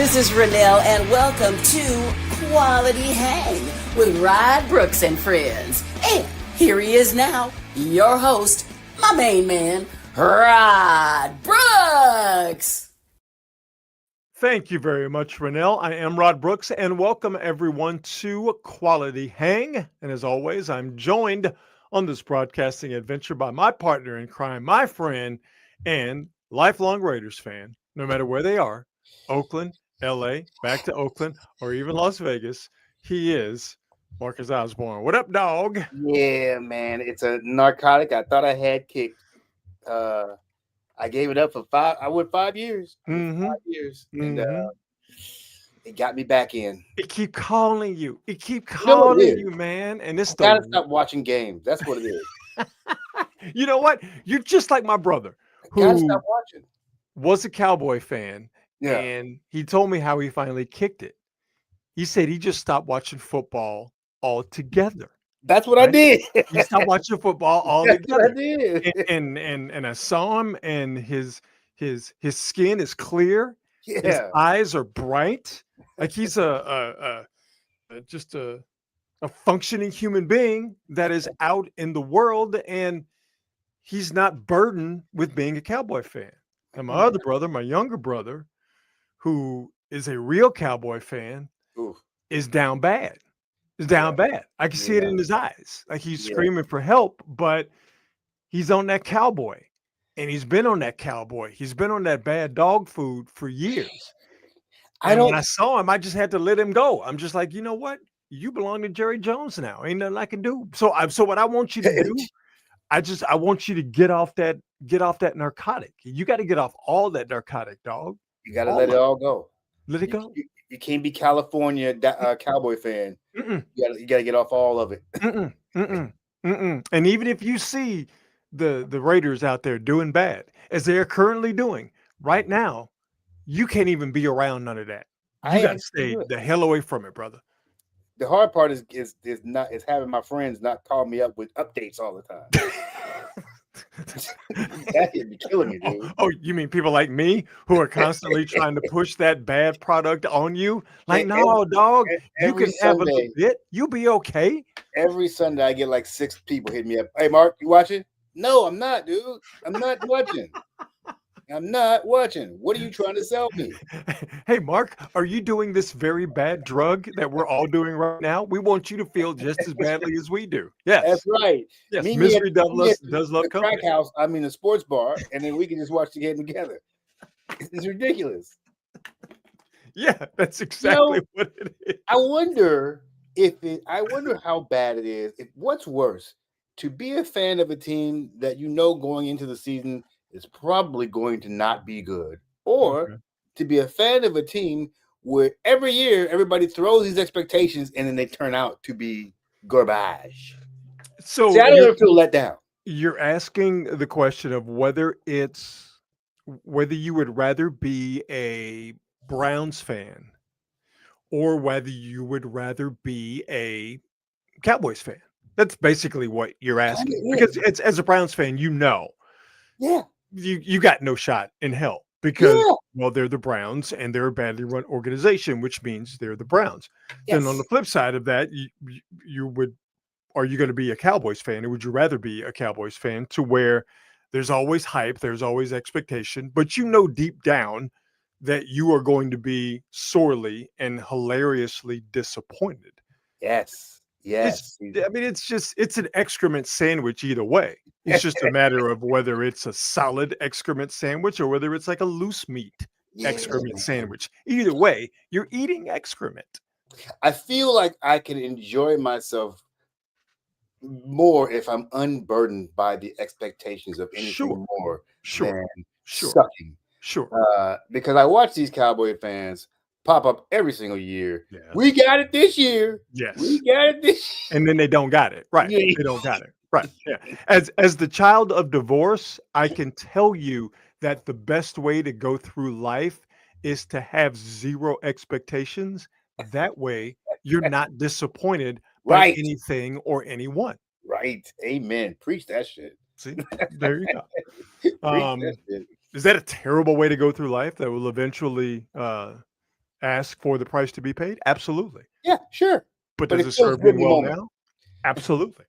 This is Renelle, and welcome to Quality Hang with Rod Brooks and friends. And here he is now, your host, my main man, Rod Brooks. Thank you very much, Renelle. I am Rod Brooks, and welcome everyone to Quality Hang. And as always, I'm joined on this broadcasting adventure by my partner in crime, my friend, and lifelong Raiders fan, no matter where they are, Oakland, LA, back to Oakland, or even Las Vegas. He is Marcus Osborne. What up, dog? Yeah, man. It's a narcotic I thought I had kicked. I gave it up for 5 years. 5 years. And it got me back in. It keep calling you. It keep calling you, man. And it's gotta stop watching games. That's what it is. You know what? You're just like my brother, Gotta stop watching. Was a Cowboy fan. Yeah. And he told me how he finally kicked it. He said he just stopped watching football altogether. That's what I did. He stopped watching football altogether. That's what I did. And I saw him, and his skin is clear. Yeah. His eyes are bright. Like he's just a functioning human being that is out in the world, and he's not burdened with being a Cowboy fan. And my other brother, my younger brother, who is a real Cowboy fan, is down bad. Is down bad. I can see it in his eyes. Like he's screaming for help, but he's on that Cowboy. And he's been on that Cowboy. He's been on that bad dog food for years. When I saw him, I just had to let him go. I'm just like, you know what? You belong to Jerry Jones now. Ain't nothing I can do. So what I want you to do, I want you to get off that narcotic. You got to get off all that narcotic, dog. You got to let it all go. Let it go. You can't be California Cowboy fan. You got to get off all of it. And even if you see the Raiders out there doing bad, as they are currently doing right now, you can't even be around none of that. You got to stay the hell away from it, brother. The hard part is having my friends not call me up with updates all the time. That would be killing me, dude. Oh, you mean people like me who are constantly trying to push that bad product on you? Like, no, dog, you can have a little bit. You'll be okay. Every Sunday, I get like 6 people hitting me up. Hey, Mark, you watching? No, I'm not, dude. I'm not watching. I'm not watching. What are you trying to sell me? Hey, Mark, are you doing this very bad drug that we're all doing right now? We want you to feel just as badly as we do. Yes. That's right. Yes, misery does love company. Crack house, the sports bar, and then we can just watch the game together. It's ridiculous. Yeah, that's exactly what it is. I wonder how bad it is. What's worse, to be a fan of a team that going into the season is probably going to not be good, or to be a fan of a team where every year everybody throws these expectations and then they turn out to be garbage. So I don't ever feel let down. You're asking the question of whether you would rather be a Browns fan or whether you would rather be a Cowboys fan. That's basically what you're asking. Because it's, as a Browns fan, you got no shot in hell because they're the Browns and they're a badly run organization, which means they're the Browns. Yes. Then on the flip side of that, are you going to be a Cowboys fan, or would you rather be a Cowboys fan to where there's always hype, there's always expectation, but deep down that you are going to be sorely and hilariously disappointed? Yes. It's an excrement sandwich either way. It's just a matter of whether it's a solid excrement sandwich or whether it's like a loose meat excrement sandwich. Either way, you're eating excrement. I feel like I can enjoy myself more if I'm unburdened by the expectations of anything more than sucking. Sure. Because I watch these Cowboy fans pop up every single year. Yeah. We got it this year. Yes. We got it this year. And then they don't got it. Right. Yeah. They don't got it. Right. Yeah. As the child of divorce, I can tell you that the best way to go through life is to have zero expectations. That way you're not disappointed by anything or anyone. Right. Amen. Preach that shit. See, there you go. Is that a terrible way to go through life that will eventually ask for the price to be paid? Absolutely. Yeah, sure. But But does it it feels serve good him in the well moment. now? Absolutely.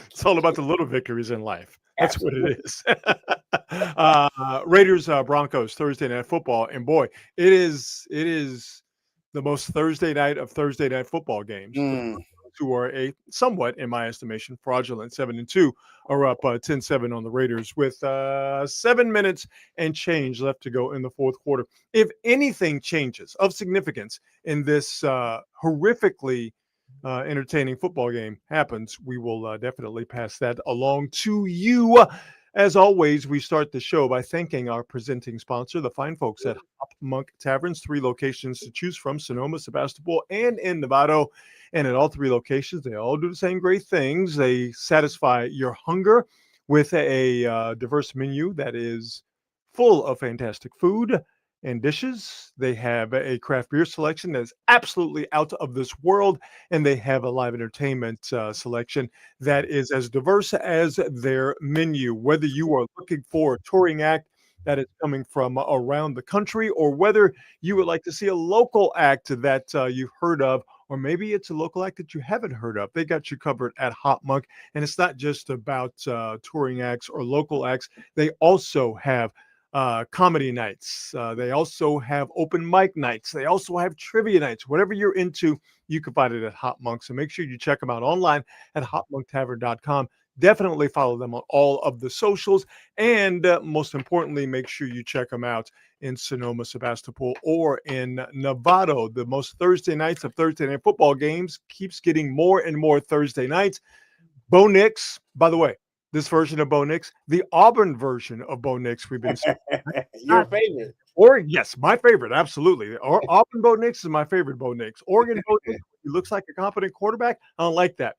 It's all about the little victories in life. That's what it is. Raiders Broncos Thursday night football, and boy, it is the most Thursday night of Thursday night football games. The Mm. Broncos, who are a somewhat, in my estimation, fraudulent 7-2, are up 10-7 on the Raiders with 7 minutes and change left to go in the fourth quarter. If anything changes of significance in this horrifically entertaining football game happens, we will definitely pass that along to you. As always, we start the show by thanking our presenting sponsor, the fine folks at Hop Monk Taverns. 3 locations to choose from: Sonoma, Sebastopol, and in Novato. And at all 3 locations, they all do the same great things. They satisfy your hunger with a diverse menu that is full of fantastic food and dishes. They have a craft beer selection that is absolutely out of this world, and they have a live entertainment selection that is as diverse as their menu. Whether you are looking for a touring act that is coming from around the country, or whether you would like to see a local act that you've heard of, or maybe it's a local act that you haven't heard of, they got you covered at Hot Monk. And it's not just about touring acts or local acts. They also have comedy nights. They also have open mic nights. They also have trivia nights. Whatever you're into, you can find it at Hot Monk. So make sure you check them out online at hotmonktavern.com. Definitely follow them on all of the socials. And most importantly, make sure you check them out in Sonoma, Sebastopol, or in Novato. The most Thursday nights of Thursday night football games keeps getting more and more Thursday nights. Bo Nix, by the way, this version of Bo Nix, the Auburn version of Bo Nix, we've been seeing. Your favorite. Oregon, yes, my favorite, absolutely. Auburn Bo Nix is my favorite Bo Nix. Oregon Bo Nix, he looks like a competent quarterback. I don't like that.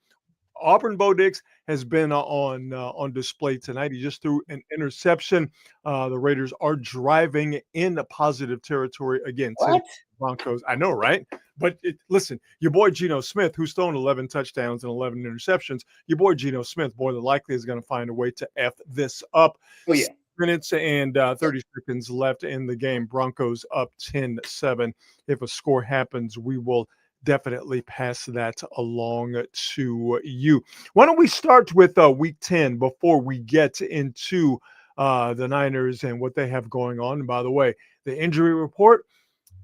Auburn Bo Nix has been on display tonight. He just threw an interception. The Raiders are driving in the positive territory again. What? Broncos, I know, right? But listen, your boy Geno Smith, who's thrown 11 touchdowns and 11 interceptions, your boy Geno Smith more than likely is going to find a way to F this up. Oh, yeah. 6 minutes and 30 seconds left in the game. Broncos up 10-7. If a score happens, we will definitely pass that along to you. Why don't we start with week 10 before we get into the Niners and what they have going on? And by the way, the injury report,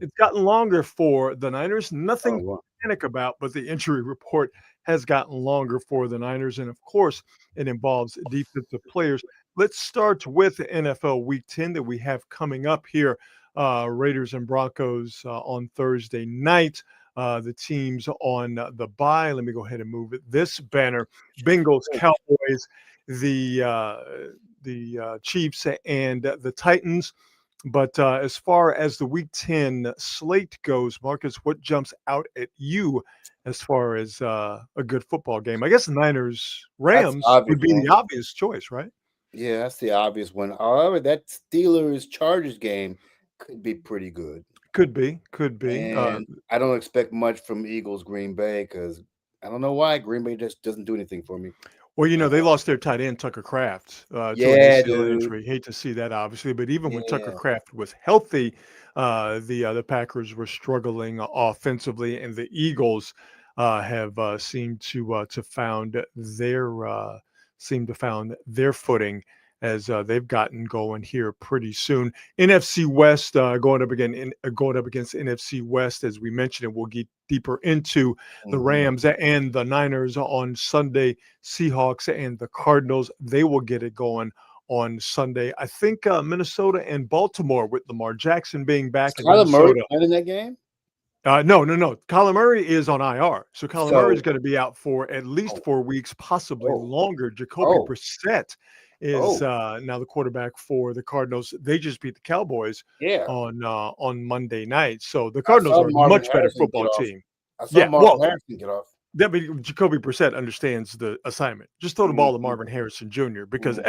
it's gotten longer for the Niners. Nothing to panic about, but the injury report has gotten longer for the Niners. And of course, it involves defensive players. Let's start with the NFL Week 10 that we have coming up here. Raiders and Broncos on Thursday night. The teams on the bye. Let me go ahead and move this banner. Bengals, Cowboys, the Chiefs, and the Titans. But as far as the Week 10 slate goes, Marcus, what jumps out at you as far as a good football game? I guess the Niners-Rams would be the obvious choice, right? Yeah, that's the obvious one. However, that Steelers-Chargers game could be pretty good. Could be. And I don't expect much from Eagles-Green Bay because I don't know why Green Bay just doesn't do anything for me. Well, they lost their tight end, Tucker Kraft, to an ACL injury. Hate to see that, obviously. But even when Tucker Kraft was healthy, the Packers were struggling offensively, and the Eagles have seemed to found their footing as they've gotten going here pretty soon. NFC West going up against NFC West, as we mentioned, and we'll get deeper into the Rams and the Niners on Sunday. Seahawks and the Cardinals, they will get it going on Sunday. I think Minnesota and Baltimore, with Lamar Jackson being back in Minnesota. Kyler Murray playing in that game? No. Kyler Murray is on IR. So Kyler Murray is going to be out for at least 4 weeks, possibly longer. Jacoby Brissett is now the quarterback for the Cardinals. They just beat the Cowboys on Monday night. So the Cardinals are a much better football team. I saw Marvin Harrison get off. Jacoby Brissett understands the assignment. Just throw the ball to Marvin Harrison Jr. because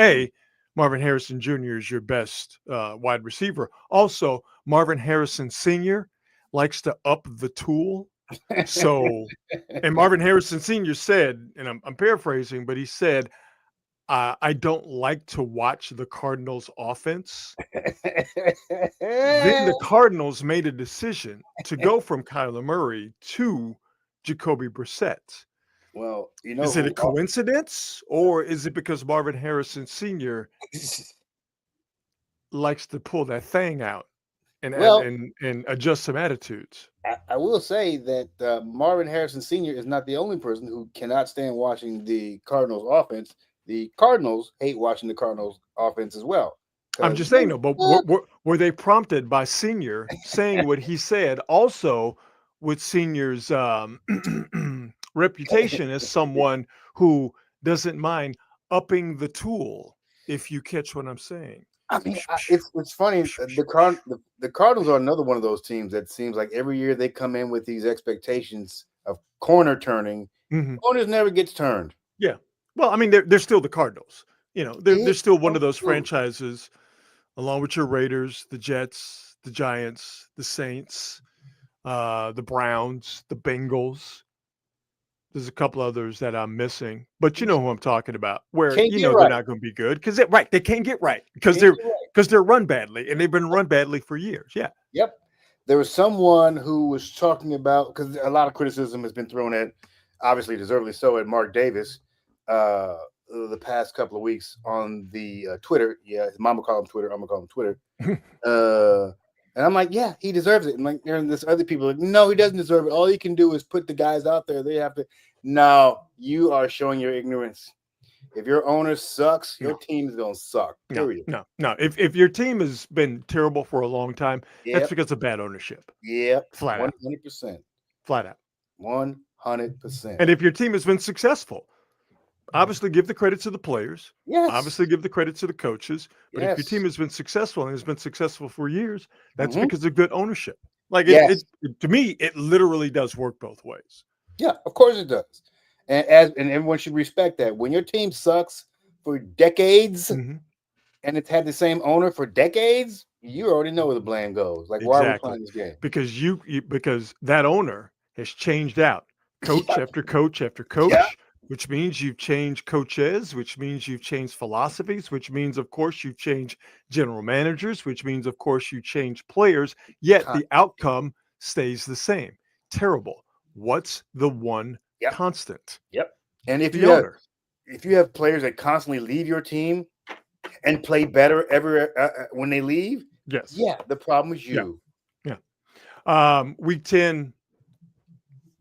Marvin Harrison Jr. is your best wide receiver. Also, Marvin Harrison Sr. likes to up the tool. So, and Marvin Harrison Sr. said, and I'm paraphrasing, but he said, I don't like to watch the Cardinals offense. Then the Cardinals made a decision to go from Kyler Murray to Jacoby Brissett. Well, you know Is it a who coincidence, or is it because Marvin Harrison Sr. likes to pull that thing out and well, and adjust some attitudes? I will say that Marvin Harrison Sr. is not the only person who cannot stand watching the Cardinals offense. The Cardinals hate watching the Cardinals offense as well. I'm 'Cause just saying, they though, but suck. were they prompted by Senior saying what he said, also with Senior's reputation as someone who doesn't mind upping the tool, if you catch what I'm saying? I mean, it's funny. The Cardinals are another one of those teams that seems like every year they come in with these expectations of corner turning. Mhm. Corners never gets turned. Yeah. Well, I mean, they're still the Cardinals. You know, they're It's still one so of those true. franchises, along with your Raiders, the Jets, the Giants, the Saints, the Browns, the Bengals. There's a couple others that I'm missing, but you know who I'm talking about, where Can't you get know they're right. not going to be good because they can't get right Can't get right. because they're run badly and they've been run badly for years. Yeah. Yep. There was someone who was talking about, because a lot of criticism has been thrown at, obviously deservedly so, at Mark Davis the past couple of weeks on the Twitter. Yeah, his mama called him Twitter. I'm gonna call him Twitter. And I'm like, yeah, he deserves it. And like, there's other people like, no, he doesn't deserve it. All he can do is put the guys out there. They have to. No, you are showing your ignorance. If your owner sucks, your No. team is gonna suck. Period. No. If your team has been terrible for a long time, that's Yep. because of bad ownership. Yep. Flat out. 100%. Flat out. 100%. And if your team has been successful, obviously give the credit to the players. Yes. Obviously give the credit to the coaches. But if your Yes. team has been successful and has been successful for years, that's Mhm. because of good ownership. Like Yes. to me, it literally does work both ways. Yeah, of course it does. And everyone should respect that. When your team sucks for decades Mhm. and it's had the same owner for decades, you already know where the blame goes. Like, why are we Exactly. playing this game? Because because that owner has changed out coach Yeah. after coach after Yeah. coach, which means you've changed coaches, which means you've changed philosophies, which means, of course, you've changed general managers, which means, of course, you change players, yet the outcome stays the same. Terrible. What's the one Yep. constant? Yep. And if The you owner. have players that constantly leave your team and play better when they leave, Yes. yeah, the problem is you. Week 10,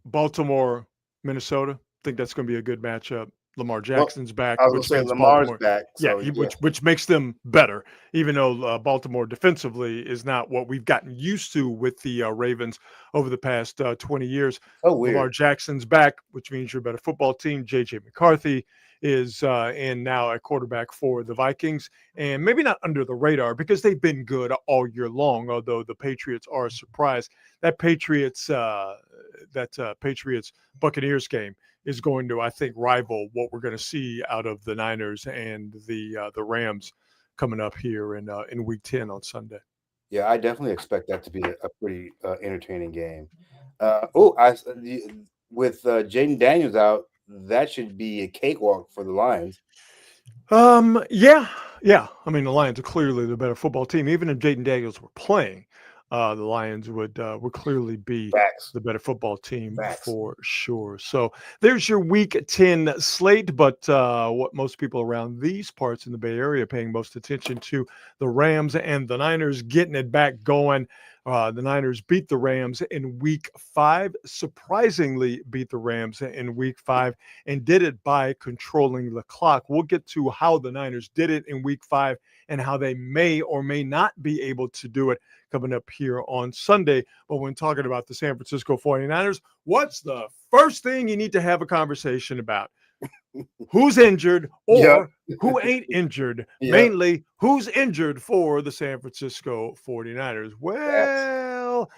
Baltimore, Minnesota. I think that's going to be a good matchup. Lamar Jackson's back, I was which gonna say means Lamar's Baltimore. back. Yeah, So which makes them better, even though Baltimore defensively is not what we've gotten used to with the Ravens over the past 20 years. so weird. Lamar Jackson's back, which means you're a better football team. J.J. McCarthy is in now at quarterback for the Vikings, and maybe not under the radar because they've been good all year long, although the Patriots are a surprise. That Patriots Buccaneers game is going to, I think, rival what we're going to see out of the Niners and the Rams coming up here in Week 10 on Sunday. Yeah, I definitely expect that to be a pretty entertaining game. With Jaden Daniels out, that should be a cakewalk for the Lions. Yeah. I mean, the Lions are clearly the better football team. Even if Jaden Daniels were playing, the Lions would clearly be Facts. the better football team Facts. for sure. So there's your Week 10 slate. But what most people around these parts in the Bay Area are paying most attention to, the Rams and the Niners getting it back going. The Niners beat the Rams in Week 5, surprisingly beat the Rams in Week 5, and did it by controlling the clock. We'll get to how the Niners did it in Week 5 and how they may or may not be able to do it coming up here on Sunday. But when talking about the San Francisco 49ers, what's the first thing you need to have a conversation about? Who's injured or who ain't injured? Mainly, who's injured for the San Francisco 49ers? Well,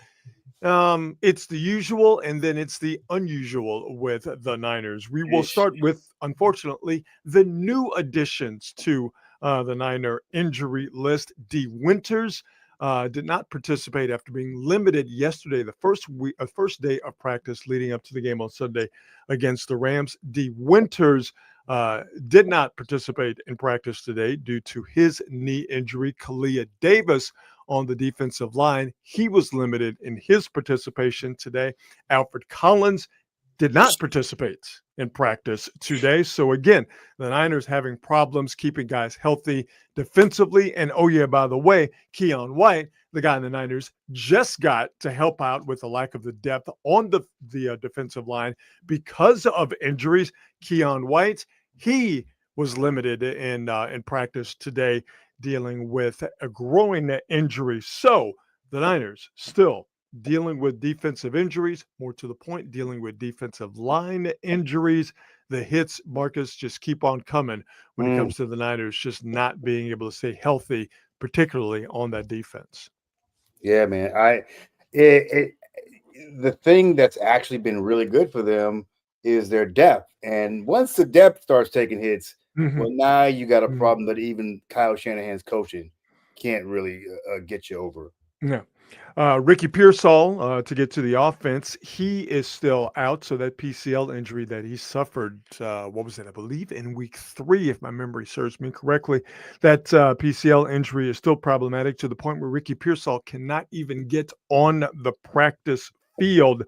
it's the usual, and then it's the unusual with the Niners. We will start with, unfortunately, the new additions to the Niner injury list. D. Winters did not participate after being limited yesterday, the first day of practice leading up to the game on Sunday against the Rams. D. Winters did not participate in practice today due to his knee injury. Kalia Davis on the defensive line, he was limited in his participation today. Alfred Collins did not participate in practice today. So again, the Niners having problems keeping guys healthy defensively. And oh yeah, by the way, Keon White, the guy in the Niners, just got to help out with the lack of the depth on the defensive line because of injuries. Keon White, he was limited in practice today, dealing with a groin injury. So the Niners still dealing with defensive injuries, more to the point, dealing with defensive line injuries. The hits, Marcus, just keep on coming when it comes to the Niners just not being able to stay healthy, particularly on that defense. Yeah, man. The thing that's actually been really good for them is their depth. And once the depth starts taking hits, well, now you got a problem that even Kyle Shanahan's coaching can't really get you over. No. Ricky Pearsall, to get to the offense, he is still out. So that PCL injury that he suffered, what was it? I believe in week 3, if my memory serves me correctly, that PCL injury is still problematic to the point where Ricky Pearsall cannot even get on the practice field.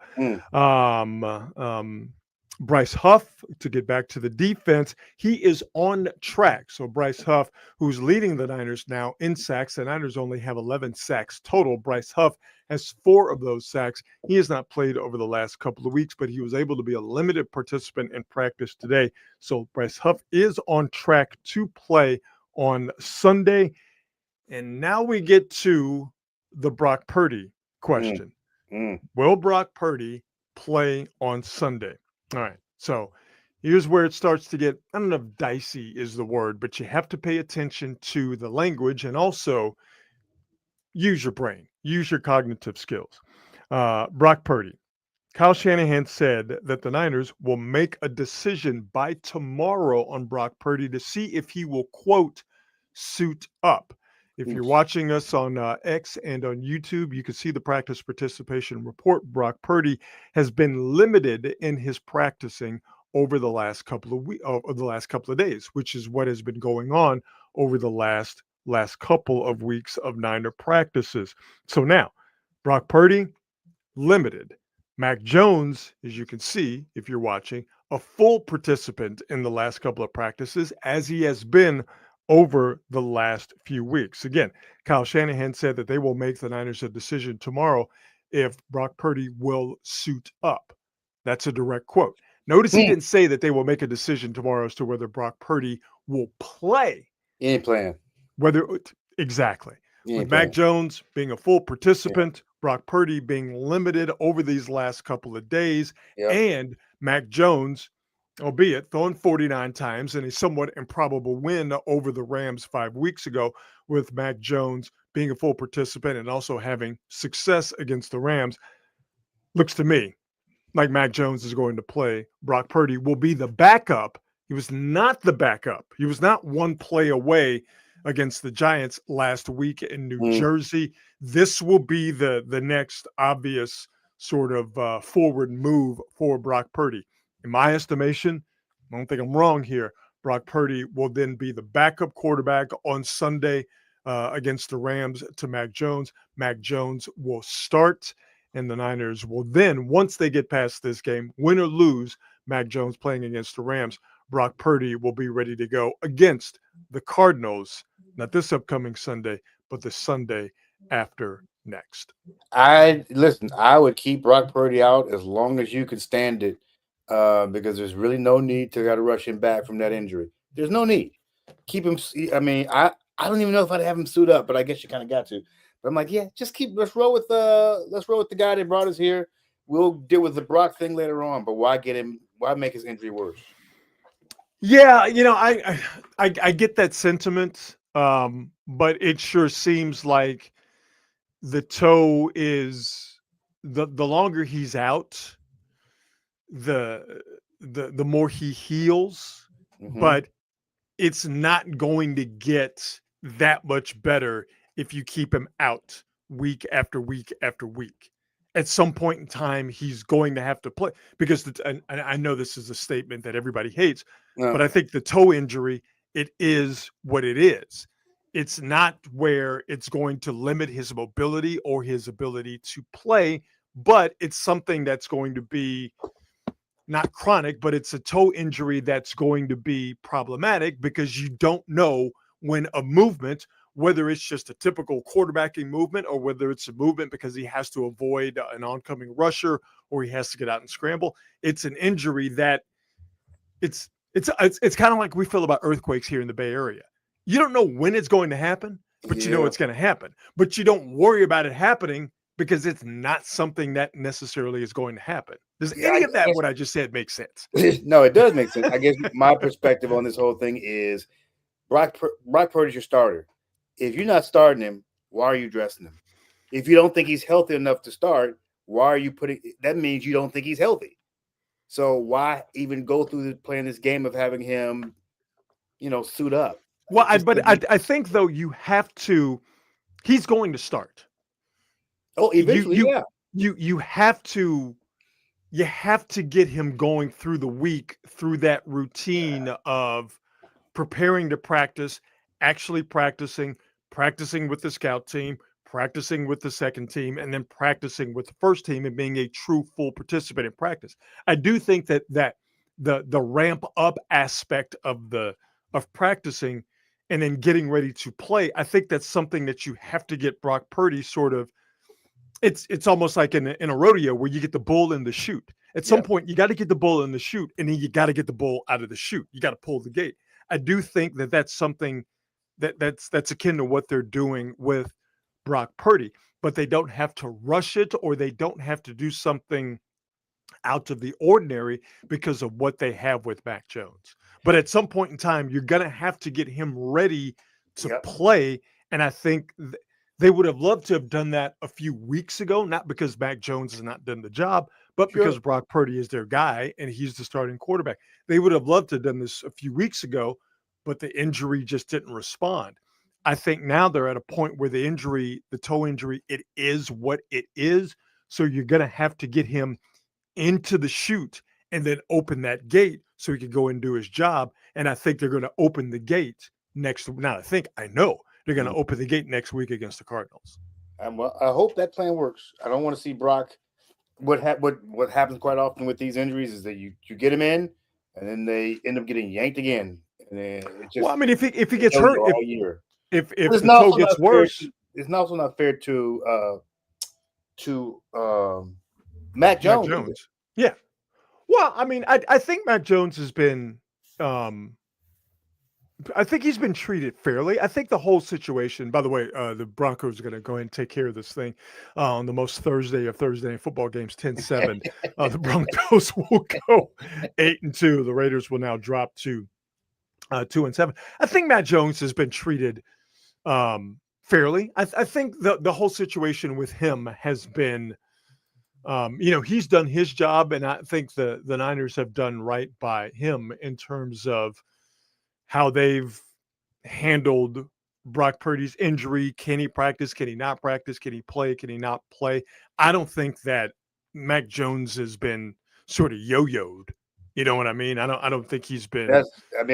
Bryce Huff, to get back to the defense, he is on track. So Bryce Huff, who's leading the Niners now in sacks, the Niners only have 11 sacks total. Bryce Huff has 4 of those sacks. He has not played over the last couple of weeks, but he was able to be a limited participant in practice today. So Bryce Huff is on track to play on Sunday. And now we get to the Brock Purdy question. Will Brock Purdy play on Sunday? All right. So here's where it starts to get, I don't know if dicey is the word, but you have to pay attention to the language and also use your brain, use your cognitive skills. Brock Purdy. Kyle Shanahan said that the Niners will make a decision by tomorrow on Brock Purdy to see if he will, quote, suit up. If you're watching us on X and on YouTube, you can see the practice participation report. Brock Purdy has been limited in his practicing over the last couple of days, which is what has been going on over the last couple of weeks of Niner practices. So now, Brock Purdy limited. Mac Jones, as you can see, if you're watching, a full participant in the last couple of practices, as he has been over the last few weeks. Again, Kyle Shanahan said that they will make the Niners a decision tomorrow if Brock Purdy will suit up. That's a direct quote. Notice he didn't say that they will make a decision tomorrow as to whether Brock Purdy will play. He ain't playing. Exactly. With Mac Jones being a full participant, Brock Purdy being limited over these last couple of days, and Mac Jones, albeit throwing 49 times in a somewhat improbable win over the Rams 5 weeks ago, with Mac Jones being a full participant and also having success against the Rams, looks to me like Mac Jones is going to play. Brock Purdy will be the backup. He was not the backup. He was not one play away against the Giants last week in New Jersey. This will be the next obvious sort of forward move for Brock Purdy. In my estimation, I don't think I'm wrong here, Brock Purdy will then be the backup quarterback on Sunday against the Rams to Mac Jones. Mac Jones will start, and the Niners will then, once they get past this game, win or lose, Mac Jones playing against the Rams, Brock Purdy will be ready to go against the Cardinals, not this upcoming Sunday, but the Sunday after next. I would keep Brock Purdy out as long as you can stand it, because there's really no need to got to rush him back from that injury. There's no need. Keep him. I mean, I don't even know if I'd have him suit up, but I guess you kind of got to. But I'm like, yeah, just let's roll with the guy that brought us here. We'll deal with the Brock thing later on. But why get him? Why make his injury worse? Yeah, I get that sentiment, but it sure seems like the toe is the longer he's out, the more he heals, but it's not going to get that much better if you keep him out week after week after week. at some point in time, he's going to have to play because and I know this is a statement that everybody hates, but I think the toe injury, it is what it is. It's not where it's going to limit his mobility or his ability to play, but it's something that's going to be not chronic, but it's a toe injury that's going to be problematic because you don't know when a movement, whether it's just a typical quarterbacking movement or whether it's a movement because he has to avoid an oncoming rusher or he has to get out and scramble. It's an injury that it's kind of like we feel about earthquakes here in the Bay Area. You don't know when it's going to happen, but you know it's going to happen. But you don't worry about it happening because it's not something that necessarily is going to happen. Does any of that what I just said make sense? No, it does make sense. I guess my perspective on this whole thing is Brock Purdy's your starter. If you're not starting him, why are you dressing him? If you don't think he's healthy enough to start, why are you putting – that means you don't think he's healthy. So why even go through playing this game of having him, suit up? Well, I think, though, you have to – he's going to start. Oh, eventually, yeah. You have to get him going through the week, through that routine of preparing to practice, actually practicing with the scout team, practicing with the second team, and then practicing with the first team and being a true full participant in practice. I do think that the ramp up aspect of practicing and then getting ready to play, I think that's something that you have to get Brock Purdy sort of. It's almost like in a rodeo where you get the bull in the chute. At some point, you got to get the bull in the chute, and then you got to get the bull out of the chute. You got to pull the gate. I do think that that's something that's akin to what they're doing with Brock Purdy, but they don't have to rush it or they don't have to do something out of the ordinary because of what they have with Mac Jones. But at some point in time, you're going to have to get him ready to play, and I think they would have loved to have done that a few weeks ago, not because Mac Jones has not done the job, but because Brock Purdy is their guy and he's the starting quarterback. They would have loved to have done this a few weeks ago, but the injury just didn't respond. I think now they're at a point where the toe injury, it is what it is. So you're going to have to get him into the chute and then open that gate so he can go and do his job. And I think they're going to open the gate I know they're going to open the gate next week against the Cardinals. Well, I hope that plan works. I don't want to see Brock. What happens quite often with these injuries is that you get him in, and then they end up getting yanked again. And then it just, well, I mean, if he gets hurt all year, if the toe gets worse, it's also not fair to Mac Jones. Yeah. Well, I mean, I think Mac Jones has been. I think he's been treated fairly. I think the whole situation, by the way, the Broncos are going to go ahead and take care of this thing on the most Thursday of Thursday night football games, 10-7. The Broncos will go 8-2. The Raiders will now drop to 2-7. I think Matt Jones has been treated fairly. I think the whole situation with him has been, he's done his job, and I think the Niners have done right by him in terms of how they've handled Brock Purdy's injury. Can he practice? Can he not practice? Can he play? Can he not play? I don't think that Mac Jones has been sort of yo-yoed. You know what I mean? I don't think he's been. I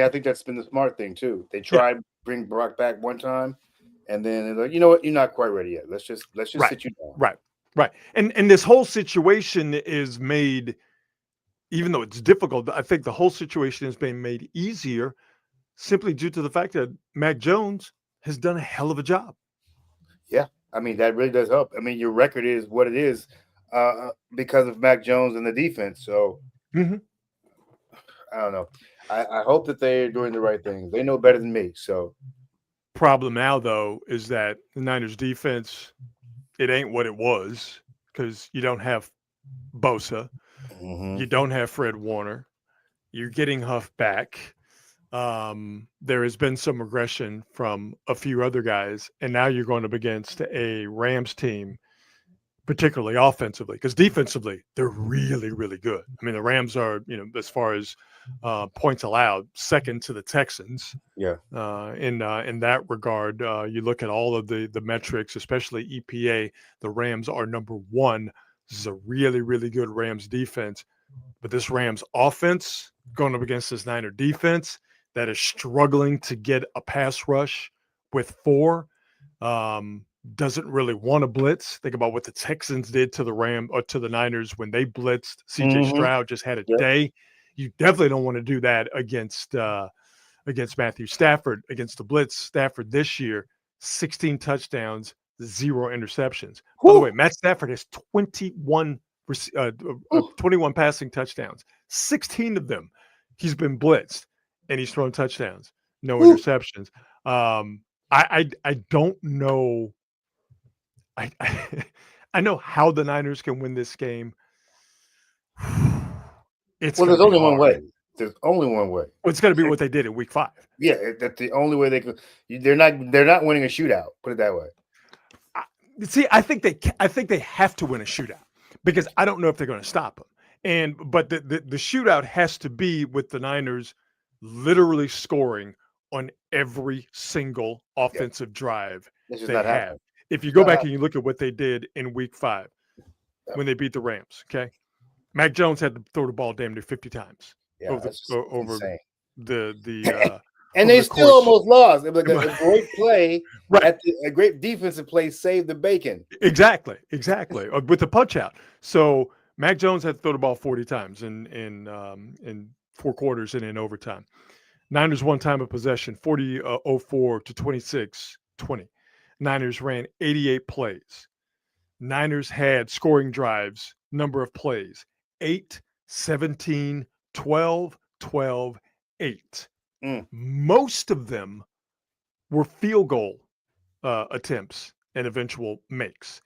think that's been the smart thing too. They tried to bring Brock back one time, and then they're like, you know what? You're not quite ready yet. Let's just sit you down. Right. And this whole situation is made, even though it's difficult, I think the whole situation has been made easier simply due to the fact that Mac Jones has done a hell of a job. Yeah, I mean, that really does help. I mean, your record is what it is because of Mac Jones and the defense. So, I don't know. I hope that they're doing the right thing. They know better than me. So, problem now, though, is that the Niners defense, it ain't what it was because you don't have Bosa. You don't have Fred Warner. You're getting Huff back. There has been some regression from a few other guys, and now you're going up against a Rams team, particularly offensively, because defensively they're really, really good. I mean, the Rams are, as far as points allowed, second to the Texans. Yeah. In that regard, you look at all of the metrics, especially EPA. The Rams are number one. This is a really, really good Rams defense. But this Rams offense going up against this Niner defense that is struggling to get a pass rush with 4, doesn't really want to blitz. Think about what the Texans did to the Niners when they blitzed. CJ Stroud just had a day. You definitely don't want to do that against Matthew Stafford, against the blitz. Stafford this year, 16 touchdowns, 0 interceptions. By the way, Matt Stafford has 21 passing touchdowns. 16 of them he's been blitzed, and he's thrown touchdowns, no interceptions. I don't know. I know how the Niners can win this game. There's only one way. There's only one way. Well, it's going to be what they did in Week 5. Yeah, that's the only way they could. They're not winning a shootout. Put it that way. See, I think they have to win a shootout because I don't know if they're going to stop them. But the shootout has to be with the Niners literally scoring on every single offensive drive they have. If you go back and you look at what they did in Week 5 when they beat the Rams, okay, Mac Jones had to throw the ball damn near 50 times over the and they still almost lost. It was like a great play, right? A great defensive play saved the bacon. Exactly, with the punch out. So Mac Jones had to throw the ball 40 times in 4 quarters and in overtime. Niners won time of possession 40-04 to 26-20. Niners ran 88 plays. Niners had scoring drives, number of plays, 8, 17, 12, 12, 8. Most of them were field goal attempts and eventual makes.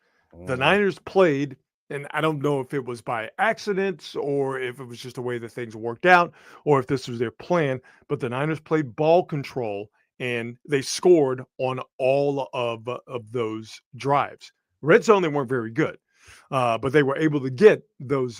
The Niners played, and I don't know if it was by accident or if it was just the way that things worked out or if this was their plan, but the Niners played ball control and they scored on all of those drives. Red zone, they weren't very good, but they were able to get those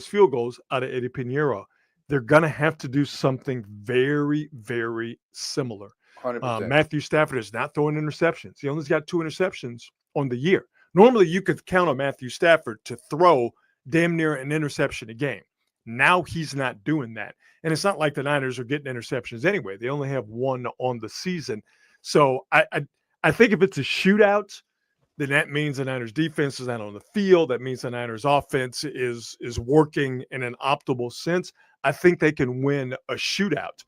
field goals out of Eddie Pinheiro. They're going to have to do something very, very similar. 100%. Matthew Stafford is not throwing interceptions. He only's got 2 interceptions on the year. Normally, you could count on Matthew Stafford to throw damn near an interception a game. Now he's not doing that. And it's not like the Niners are getting interceptions anyway. They only have 1 on the season. So I think if it's a shootout, then that means the Niners defense is not on the field. That means the Niners offense is working in an optimal sense. I think they can win a shootout.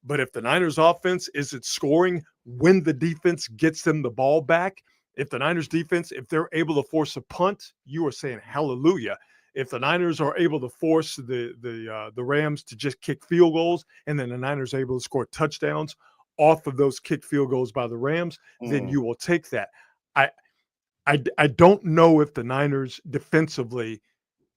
But if the Niners offense isn't scoring when the defense gets them the ball back, if the Niners defense, if they're able to force a punt, you are saying hallelujah. If the Niners are able to force the Rams to just kick field goals, and then the Niners are able to score touchdowns off of those kick field goals by the Rams, then you will take that. I don't know if the Niners defensively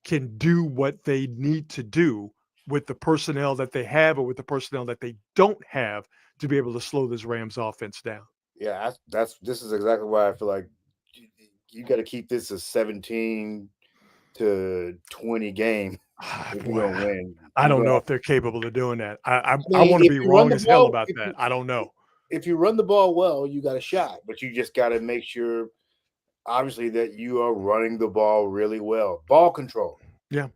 can do what they need to do with the personnel that they have or with the personnel that they don't have to be able to slow this Rams offense down. Yeah, this is exactly why I feel like you got to keep this a 17-20 game if you don't win. I don't know if they're capable of doing that. I want to be wrong as hell about that. I don't know. If you run the ball well, you got a shot, but you just got to make sure, obviously, that you are running the ball really well. Ball control. Yeah.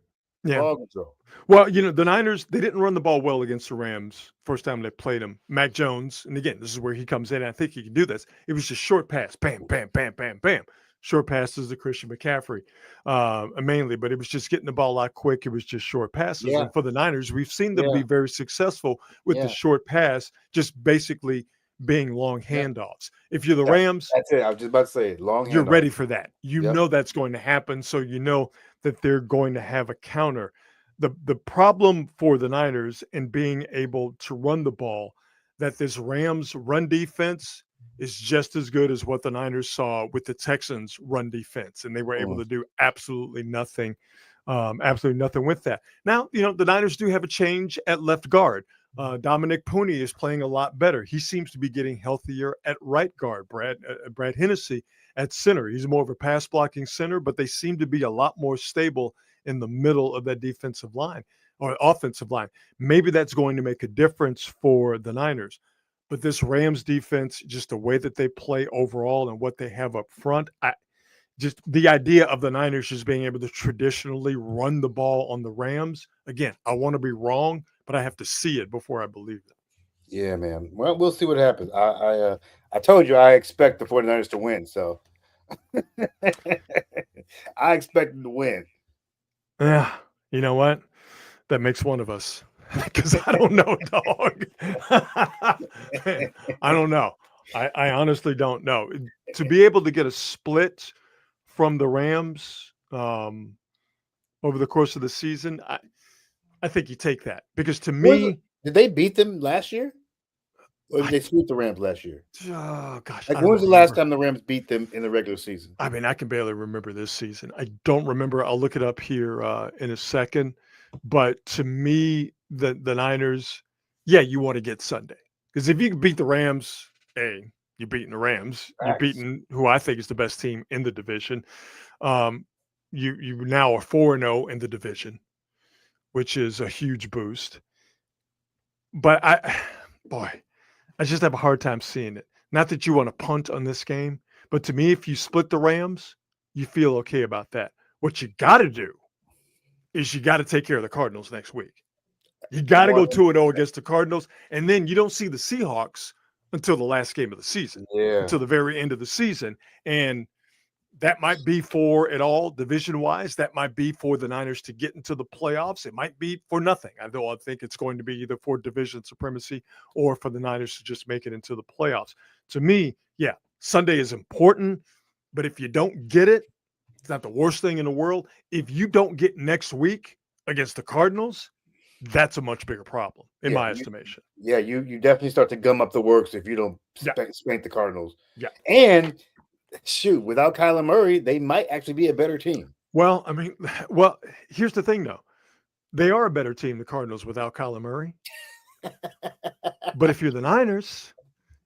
Ball control. Well, the Niners, they didn't run the ball well against the Rams first time they played them. Mac Jones, and again, this is where he comes in, and I think he can do this. It was just short pass, bam, bam, bam, bam, bam. Short passes to Christian McCaffrey mainly, but it was just getting the ball out quick. It was just short passes. Yeah. And for the Niners, we've seen them be very successful with the short pass, just basically being long handoffs. If you're the Rams, that's it. I was just about to say long handoff. You're ready for that. You know that's going to happen, so you know that they're going to have a counter. The problem for the Niners in being able to run the ball, that this Rams run defense is just as good as what the Niners saw with the Texans run defense, and they were able to do absolutely nothing with that. Now, the Niners do have a change at left guard. Dominic Pooney is playing a lot better. He seems to be getting healthier at right guard. Brad Hennessy at center. He's more of a pass blocking center, but they seem to be a lot more stable in the middle of that defensive line or offensive line. Maybe that's going to make a difference for the Niners. But this Rams defense, just the way that they play overall and what they have up front, just the idea of the Niners just being able to traditionally run the ball on the Rams. Again, I want to be wrong, but I have to see it before I believe it. Yeah, man. Well, we'll see what happens. I told you I expect the 49ers to win, so I expect them to win. Yeah, you know what? That makes one of us because I don't know, dog. Man, I don't know. I honestly don't know. To be able to get a split from the Rams over the course of the season, I think you take that because to me, did they beat them last year? Or did they sweep the Rams last year? oh gosh, Like, I when don't was the last remember. time the Rams beat them in the regular season? I mean, I can barely remember this season. I don't remember. I'll look it up here in a second. But to me, the Niners, yeah, you want to get Sunday because if you can beat the Rams, hey, you're beating the Rams. You're Facts. beating who I think is the best team in the division. Um, you now are 4-0 in the division, which is a huge boost. But boy, I just have a hard time seeing it. Not that you want to punt on this game, but to me, if you split the Rams, you feel okay about that. What you got to do is you got to take care of the Cardinals next week. You got to go 2-0 against the Cardinals, and then you don't see the Seahawks until the last game of the season, until the very end of the season. And that might be for it all division-wise. That might be for the Niners to get into the playoffs. It might be for nothing. I think it's going to be either for division supremacy or for the Niners to just make it into the playoffs. To me, yeah, Sunday is important, but if you don't get it, it's not the worst thing in the world. If you don't get next week against the Cardinals, that's a much bigger problem in my estimation. Yeah, you definitely start to gum up the works if you don't spank the Cardinals. Yeah. And shoot, without Kyler Murray, they might actually be a better team. Well, I mean, here's the thing, though. They are a better team, the Cardinals, without Kyler Murray. But if you're the Niners,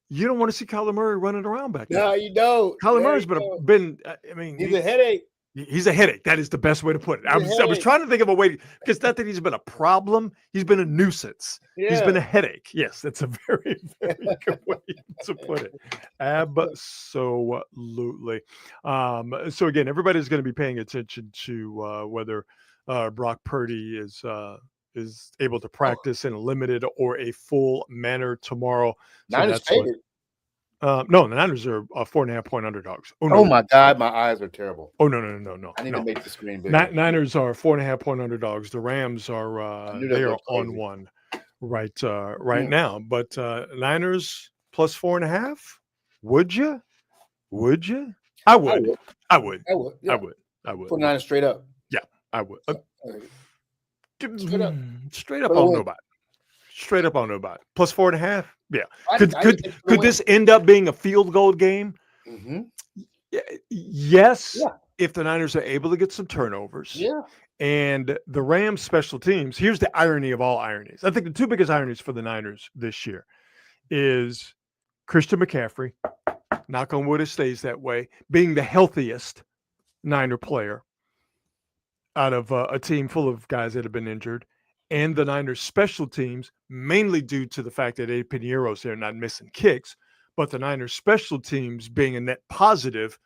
you don't want to see Kyler Murray running around back there. No, you don't. Kyler Murray's been I mean, he's a headache. He's a headache. That is the best way to put it. I was trying to think of a way because not that he's been a problem, he's been a nuisance. Yeah. He's been a headache. Yes, that's a very, very good way to put it. Absolutely. So again, everybody's going to be paying attention to whether Brock Purdy is able to practice in a limited or a full manner tomorrow. So Niners favored. No, the Niners are 4.5-point underdogs. Oh, no. Oh my God, my eyes are terrible. Oh no! I need to make the screen bigger. Niners are 4.5-point underdogs. The Rams are they are on one right now. But Niners plus 4.5. Would you? Would you? I would. I would. Yeah. I would. Put Niners straight up. Yeah, I would. Straight up. Straight up, I don't know about it. Straight up, I don't know about it. Plus 4.5. Yeah. Could this end up being a field goal game? Mm-hmm. Yes. Yeah. If the Niners are able to get some turnovers. Yeah. And the Rams special teams, here's the irony of all ironies. I think the two biggest ironies for the Niners this year is Christian McCaffrey, knock on wood, it stays that way, being the healthiest Niner player out of a team full of guys that have been injured, and the Niners special teams, mainly due to the fact that Eddie Piñeiro's there not missing kicks, but the Niners special teams being a net positive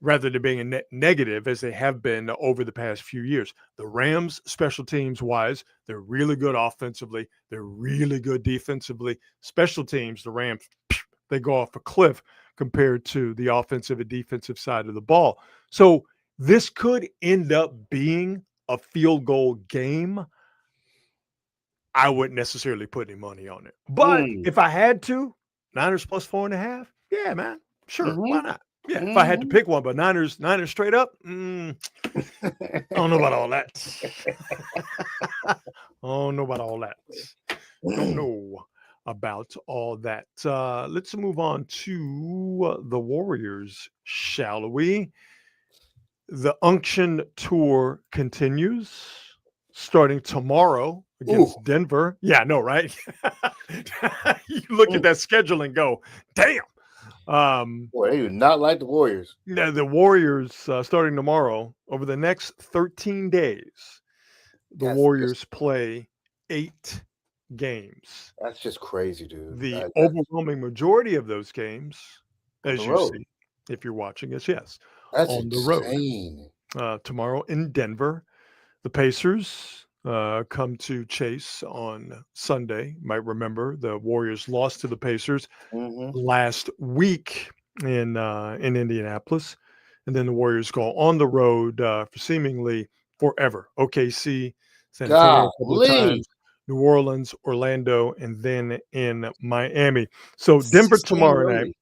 rather than being a net negative as they have been over the past few years. The Rams special teams wise, they're really good offensively. They're really good defensively. Special teams, the Rams, they go off a cliff compared to the offensive and defensive side of the ball. So this could end up being a field goal game. I wouldn't necessarily put any money on it. But if I had to, Niners plus 4.5, yeah, man. Sure, why not? Yeah, if I had to pick one, but Niners straight up, I don't know about all that. Don't know about all that. Don't know about all that. Let's move on to the Warriors, shall we? The Unction Tour continues, starting tomorrow against Denver. Yeah, I know, right? You look at that schedule and go, damn. Boy, they do not like the Warriors. Yeah, the Warriors starting tomorrow. Over the next 13 days, the Warriors play 8 games. That's just crazy, dude. The overwhelming majority of those games, as you see, if you're watching us, yes, That's on the road. insane. Tomorrow in Denver. The Pacers come to Chase on Sunday. You might remember the Warriors lost to the Pacers last week in Indianapolis, and then the Warriors go on the road for seemingly forever. OKC, San Antonio a couple of times, New Orleans, Orlando, and then in Miami. So Denver tomorrow night,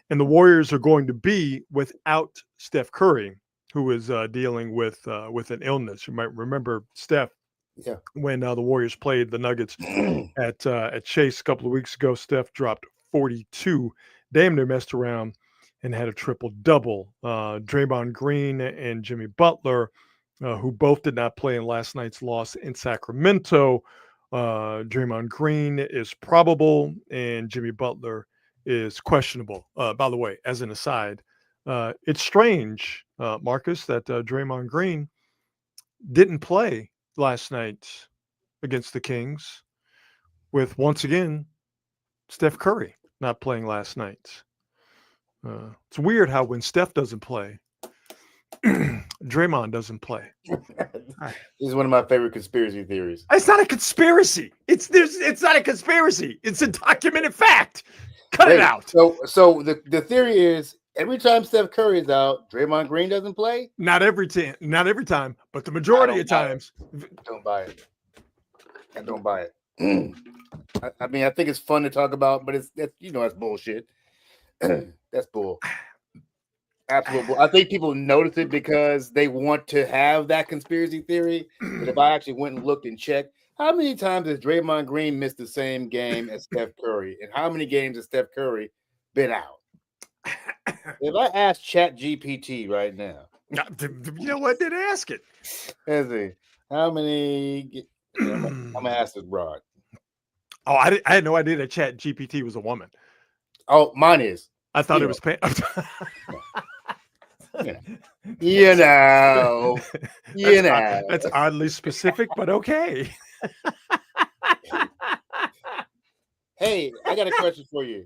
and the Warriors are going to be without Steph Curry, who is dealing with an illness. You might remember Steph when the Warriors played the Nuggets at Chase a couple of weeks ago. Steph dropped 42, damn near messed around, and had a triple-double. Draymond Green and Jimmy Butler, who both did not play in last night's loss in Sacramento. Draymond Green is probable, and Jimmy Butler is questionable. By the way, as an aside, it's strange, Marcus, that Draymond Green didn't play last night against the Kings with, once again, Steph Curry not playing last night. It's weird how when Steph doesn't play, Draymond doesn't play. This is one of my favorite conspiracy theories. It's not a conspiracy. It's not a conspiracy. It's a documented fact. Cut it out. So the theory is every time Steph Curry is out, Draymond Green doesn't play? Not every time, but the majority of times. Don't buy it. I don't buy it. I mean, I think it's fun to talk about, but that's bullshit. That's bull. Absolute bull. I think people notice it because they want to have that conspiracy theory. But if I actually went and looked and checked, how many times has Draymond Green missed the same game as Steph Curry? And how many games has Steph Curry been out? If I ask ChatGPT right now, you know what? Did ask it? Let's see. How many? I'm gonna ask this broad. Oh, I had no idea that ChatGPT was a woman. Oh, mine is. I thought it was. You know. That's oddly specific, but okay. Hey, I got a question for you.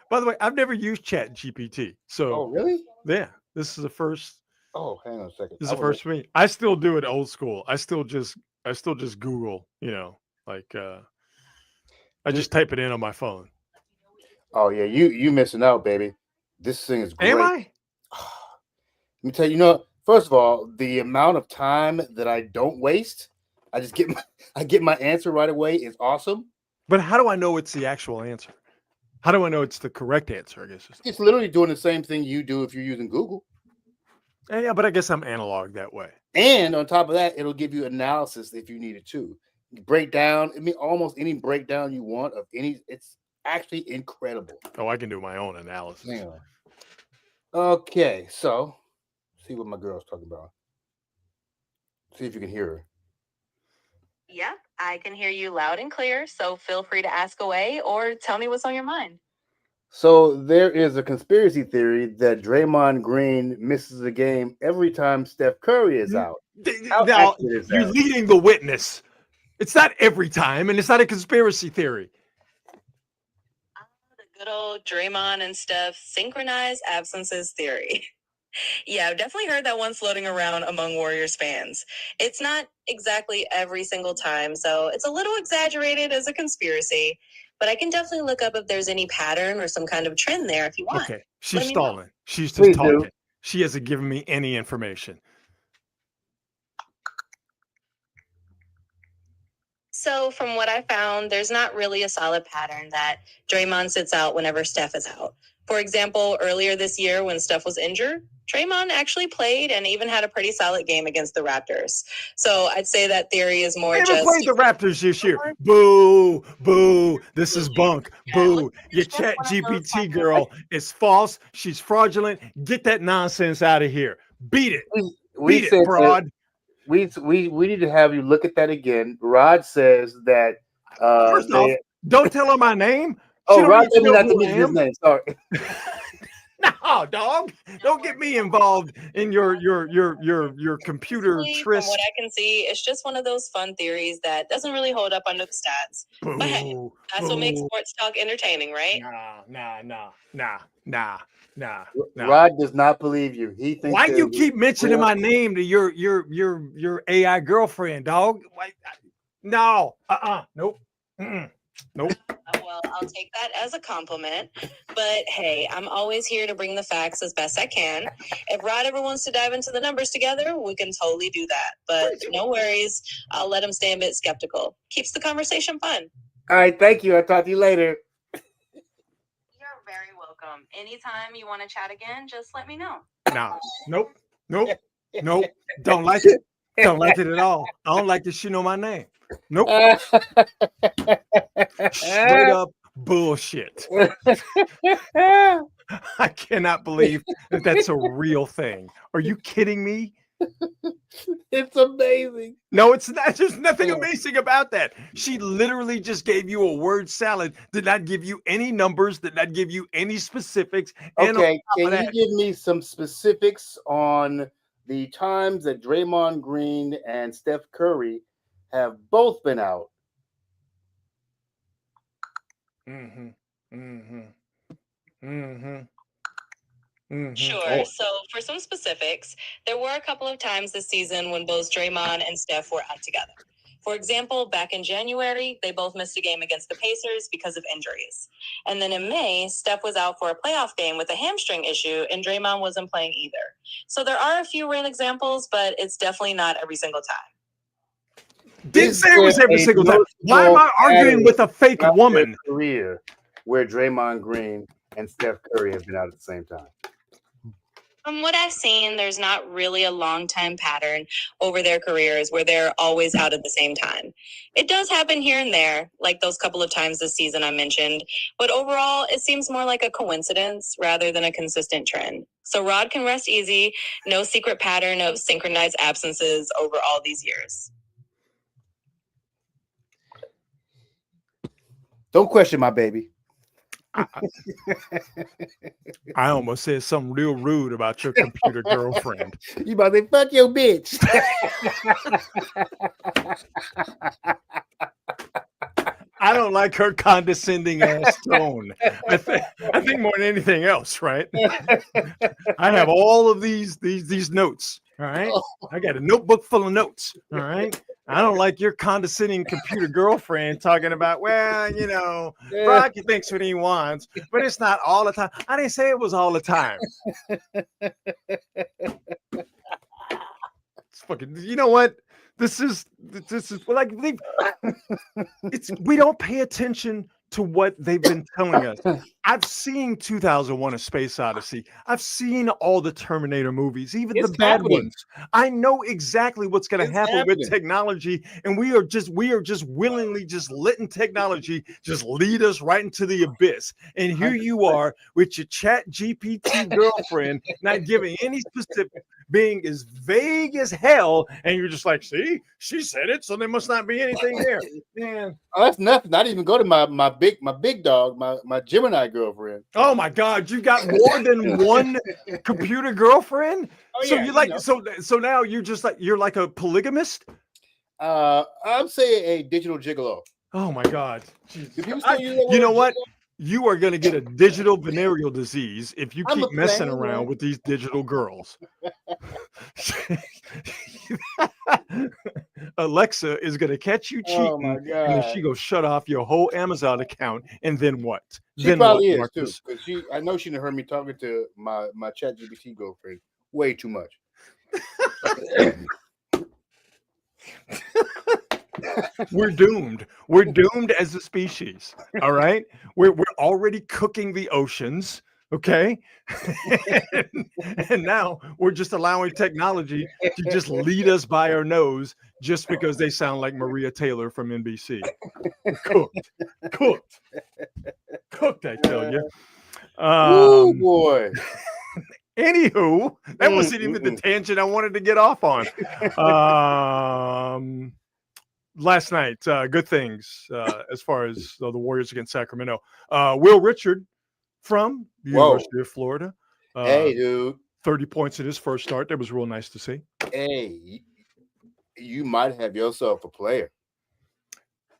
By the way, I've never used ChatGPT. So, oh, really? Yeah, this is the first. Oh, hang on a second. This is the first for me. I still do it old school. I still just Google. I just type it in on my phone. Oh yeah, you missing out, baby. This thing is great. Am I? Let me tell you, first of all, the amount of time that I don't waste, I get my answer right away is awesome. But how do I know it's the actual answer? How do I know it's the correct answer? I guess it's literally doing the same thing you do if you're using Google. Yeah, but I guess I'm analog that way. And on top of that, it'll give you analysis if you need it to. Break down, almost any breakdown you want of any. It's actually incredible. Oh, I can do my own analysis. Anyway. Okay, so see what my girl's talking about. See if you can hear her. Yeah, I can hear you loud and clear, so feel free to ask away or tell me what's on your mind. So there is a conspiracy theory that Draymond Green misses a game every time Steph Curry is out. Now, you're leading the witness. It's not every time, and it's not a conspiracy theory. The good old Draymond and Steph synchronized absences theory. Yeah, I've definitely heard that one floating around among Warriors fans. It's not exactly every single time, so it's a little exaggerated as a conspiracy, but I can definitely look up if there's any pattern or some kind of trend there if you want. Okay, she's stalling. She's just talking. She hasn't given me any information. So from what I found, there's not really a solid pattern that Draymond sits out whenever Steph is out. For example, earlier this year when Steph was injured, Draymond actually played and even had a pretty solid game against the Raptors. So I'd say that theory is more just... played the Raptors this year. Boo, boo. This is bunk. Boo. Your ChatGPT girl is false. She's fraudulent. Get that nonsense out of here. Beat it. Beat it, broad. We need to have you look at that again. Rod says that... First off, don't tell her my name. Oh, Rod told me not to mention his name. Sorry. No, Oh, dog! Don't get me involved in your computer Honestly, from tryst. what I can see, it's just one of those fun theories that doesn't really hold up under the stats. But hey, Boo, that's what makes boo. sports talk entertaining, right? Nah. Rod does not believe you. He thinks Why you there's keep mentioning real- my name to your AI girlfriend, dog? Why? No. Nope. Nope. Well, I'll take that as a compliment. But hey, I'm always here to bring the facts as best I can. If Rod ever wants to dive into the numbers together, we can totally do that. But no worries, I'll let him stay a bit skeptical. Keeps the conversation fun. All right, thank you. I'll talk to you later. You're very welcome. Anytime you want to chat again, just let me know. Nah. Nope. Don't like it. Don't like it at all. I don't like that she know my name. Nope. Straight up bullshit. I cannot believe that that's a real thing. Are you kidding me? It's amazing. No, it's not. There's nothing amazing about that. She literally just gave you a word salad, did not give you any numbers, did not give you any specifics. And Okay, on top can of you that, give me some specifics on the times that Draymond Green and Steph Curry have both been out? Sure. Oh, So, for some specifics, there were a couple of times this season when both Draymond and Steph were out together. For example, back in January, they both missed a game against the Pacers because of injuries. And then in May, Steph was out for a playoff game with a hamstring issue, and Draymond wasn't playing either. So there are a few real examples, but it's definitely not every single time. didn't say it was every single time. Why am I arguing with a fake woman? Career where Draymond Green and Steph Curry have been out at the same time. From what I've seen, there's not really a long-time pattern over their careers where they're always out at the same time. It does happen here and there, like those couple of times this season I mentioned, but overall, it seems more like a coincidence rather than a consistent trend. So Rod can rest easy, no secret pattern of synchronized absences over all these years. Don't question my baby. I almost said something real rude about your computer girlfriend. You about to say, fuck your bitch. I don't like her condescending ass tone. I think more than anything else, right? I have all of these notes. All right. I got a notebook full of notes. All right. I don't like your condescending computer girlfriend talking about, well, you know, Rocky thinks what he wants, but it's not all the time. I didn't say it was all the time. It's fucking, you know what? This is like we don't pay attention to what they've been telling us. I've seen 2001: A Space Odyssey. I've seen all the Terminator movies, even the bad ones. I know exactly what's going to happen with technology, and we are just willingly just letting technology just lead us right into the abyss. And here you are with your Chat GPT girlfriend, not giving any specific, being as vague as hell, and you're just like, see, she said it, so there must not be anything there. Man, oh, that's nothing. Not even go to my big dog, my Gemini girlfriend. Oh my God, you got more than one computer girlfriend? Oh, so yeah, you like know. so now you're like a polygamist? I'm saying a digital gigolo. Oh my God. You know what? You are going to get a digital venereal disease if you keep messing around with these digital girls. Alexa is going to catch you cheating, and then she go shut off your whole Amazon account, and then what? She probably is too, because I know she heard me talking to my ChatGPT girlfriend way too much. We're doomed. We're doomed as a species. All right. We're already cooking the oceans. Okay. and now we're just allowing technology to just lead us by our nose just because they sound like Maria Taylor from NBC. Cooked, I tell you. Oh boy. Anywho, that wasn't even the tangent I wanted to get off on. Last night, good things as far as the Warriors against Sacramento. Will Richard from the University of Florida Hey, dude. 30 points in his first start. That was real nice to see. Hey, you might have yourself a player.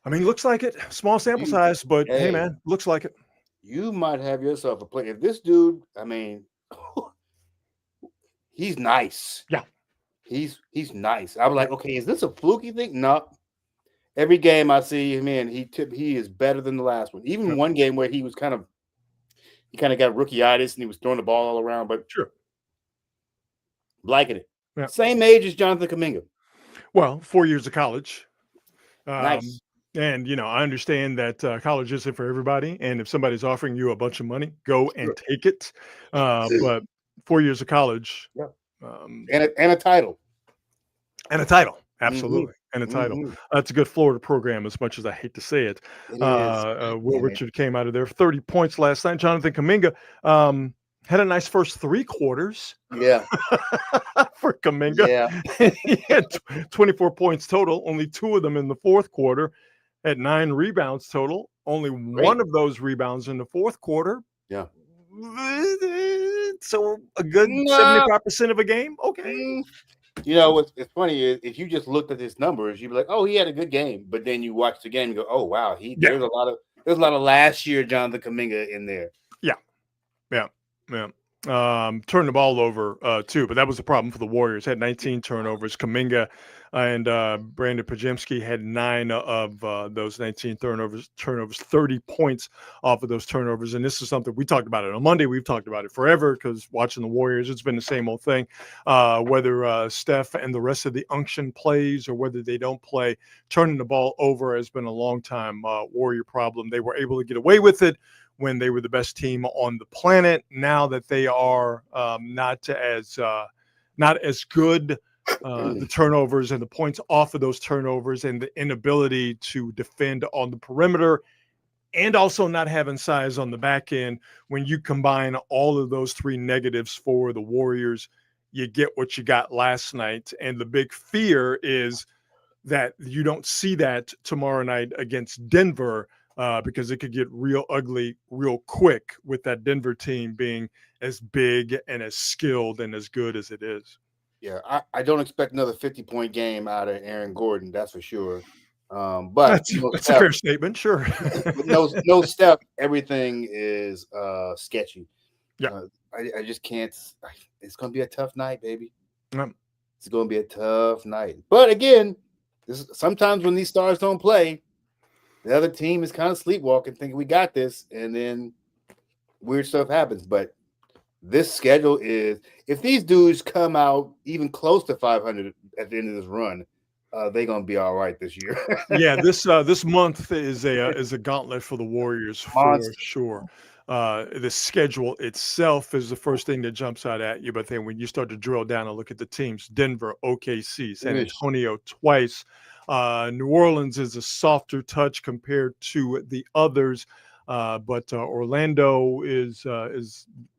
I mean, looks like it. Small sample size, but hey, man, looks like it. You might have yourself a player. If this dude, I mean, he's nice. Yeah. He's nice. I was like, okay, is this a fluky thing? No. Every game I see him in, he is better than the last one. Even one game where he kind of got rookie-itis and he was throwing the ball all around, but sure. Liking it. Yeah. Same age as Jonathan Kuminga. Well, 4 years of college. Nice. And, I understand that college isn't for everybody. And if somebody's offering you a bunch of money, go and take it. But 4 years of college. Yeah. And a title. And a title. Absolutely. Mm-hmm. And a title. That's a good Florida program, as much as I hate to say it. Will Richard came out of there. 30 points last night. Jonathan Kuminga had a nice first 3 quarters. Yeah. For Kuminga. Yeah. He had 24 points total, only 2 of them in the fourth quarter, at 9 rebounds total. Only one of those rebounds in the fourth quarter. Yeah. So a good 75% of a game. Okay. What's funny is if you just looked at his numbers, you'd be like, "Oh, he had a good game." But then you watch the game and go, "Oh, wow, there's a lot of last year Jonathan Kuminga in there." Yeah. Turned the ball over too, but that was the problem for the Warriors. Had 19 turnovers. Kuminga and Brandon Pajemski had 9 of those 19 turnovers, 30 points off of those turnovers. And this is something we talked about it on Monday. We've talked about it forever because watching the Warriors, it's been the same old thing. Whether Steph and the rest of the unction plays or whether they don't play, turning the ball over has been a long time Warrior problem. They were able to get away with it when they were the best team on the planet. Now that they are not as good, the turnovers and the points off of those turnovers and the inability to defend on the perimeter and also not having size on the back end, when you combine all of those 3 negatives for the Warriors, you get what you got last night. And the big fear is that you don't see that tomorrow night against Denver, because it could get real ugly real quick with that Denver team being as big and as skilled and as good as it is. Yeah, I don't expect another 50-point game out of Aaron Gordon, that's for sure. But that's a fair statement, sure. But no Steph, everything is sketchy. Yeah, I just can't. It's going to be a tough night, baby. It's going to be a tough night. But again, sometimes when these stars don't play, the other team is kind of sleepwalking, thinking we got this, and then weird stuff happens. But this schedule is, if these dudes come out even close to 500 at the end of this run, they're gonna be all right this year. Yeah, this month is a gauntlet for the Warriors for sure. The schedule itself is the first thing that jumps out at you, but then when you start to drill down and look at the teams, Denver, OKC, San Antonio twice. New Orleans is a softer touch compared to the others, but Orlando is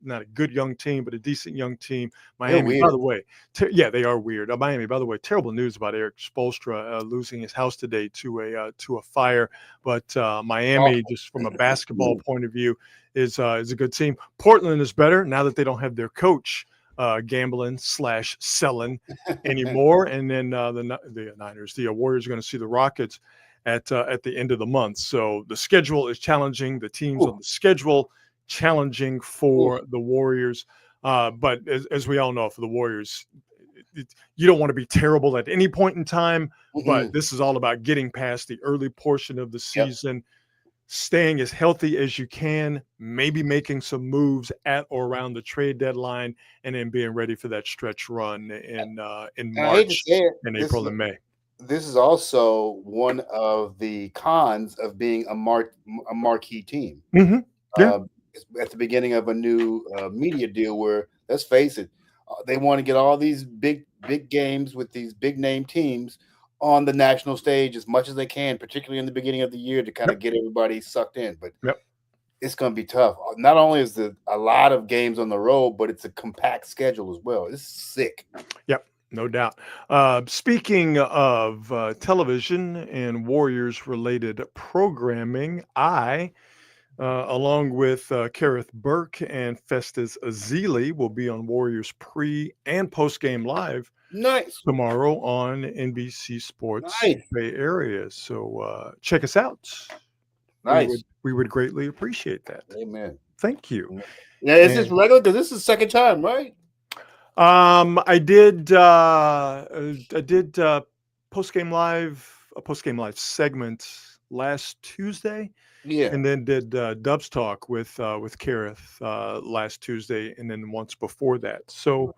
not a good young team, but a decent young team. Miami, by the way, they are weird. Miami, by the way, terrible news about Eric Spoelstra losing his house today to a fire. But Miami, just from a basketball point of view, is a good team. Portland is better now that they don't have their coach gambling/selling anymore. And then the Niners, the Warriors are going to see the Rockets at the end of the month. So the schedule is challenging. The teams on the schedule challenging for the Warriors. But as we all know, for the Warriors, you don't want to be terrible at any point in time. But this is all about getting past the early portion of the season. Staying as healthy as you can, maybe making some moves at or around the trade deadline, and then being ready for that stretch run in March and April and May. This is also one of the cons of being a marquee team. At the beginning of a new media deal where, let's face it, they want to get all these big games with these big name teams on the national stage as much as they can, particularly in the beginning of the year, to kind of get everybody sucked in. But it's going to be tough. Not only is a lot of games on the road, but it's a compact schedule as well. It's sick. Yep, no doubt. Speaking of television and Warriors-related programming, I along with Kareth Burke and Festus Azili, will be on Warriors pre and post game live Nice. tomorrow on NBC Sports Nice. Bay Area. So check us out. Nice. We would greatly appreciate that. Amen. Thank you. Yeah, is this And- regular? Because this is the second time, right? I did post game live segment last Tuesday, Yeah. and then did Dubs Talk with Kareth last Tuesday, and then once before that. So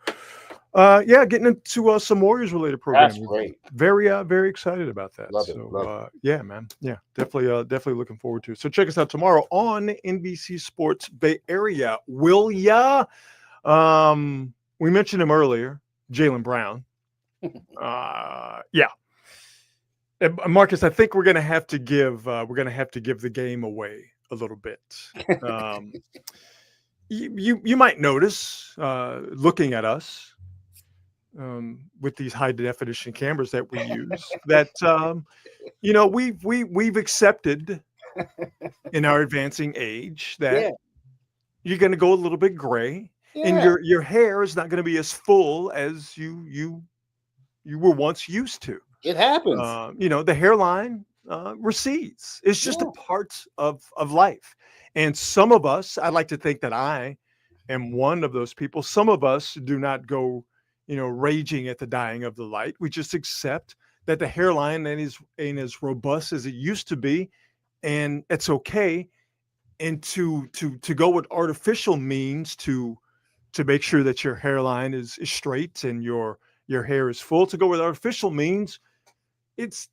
yeah, getting into some Warriors related programming. That's great. Very excited about that. Love it, So love yeah, man. Yeah, definitely looking forward to it. So check us out tomorrow on NBC Sports Bay Area. Will ya? We mentioned him earlier, Jaylen Brown. Yeah. Marcus, I think we're gonna have to give the game away a little bit. You might notice looking at us with these high definition cameras that we use that we've accepted in our advancing age that you're going to go a little bit gray. And your hair is not going to be as full as you were once used to. It happens. The hairline recedes. It's just a part of life. And some of us, I like to think that I am one of those people. Some of us do not go, raging at the dying of the light. We just accept that the hairline ain't as robust as it used to be, and it's okay. And to go with artificial means to make sure that your hairline is straight and your hair is full, to go with artificial means, it's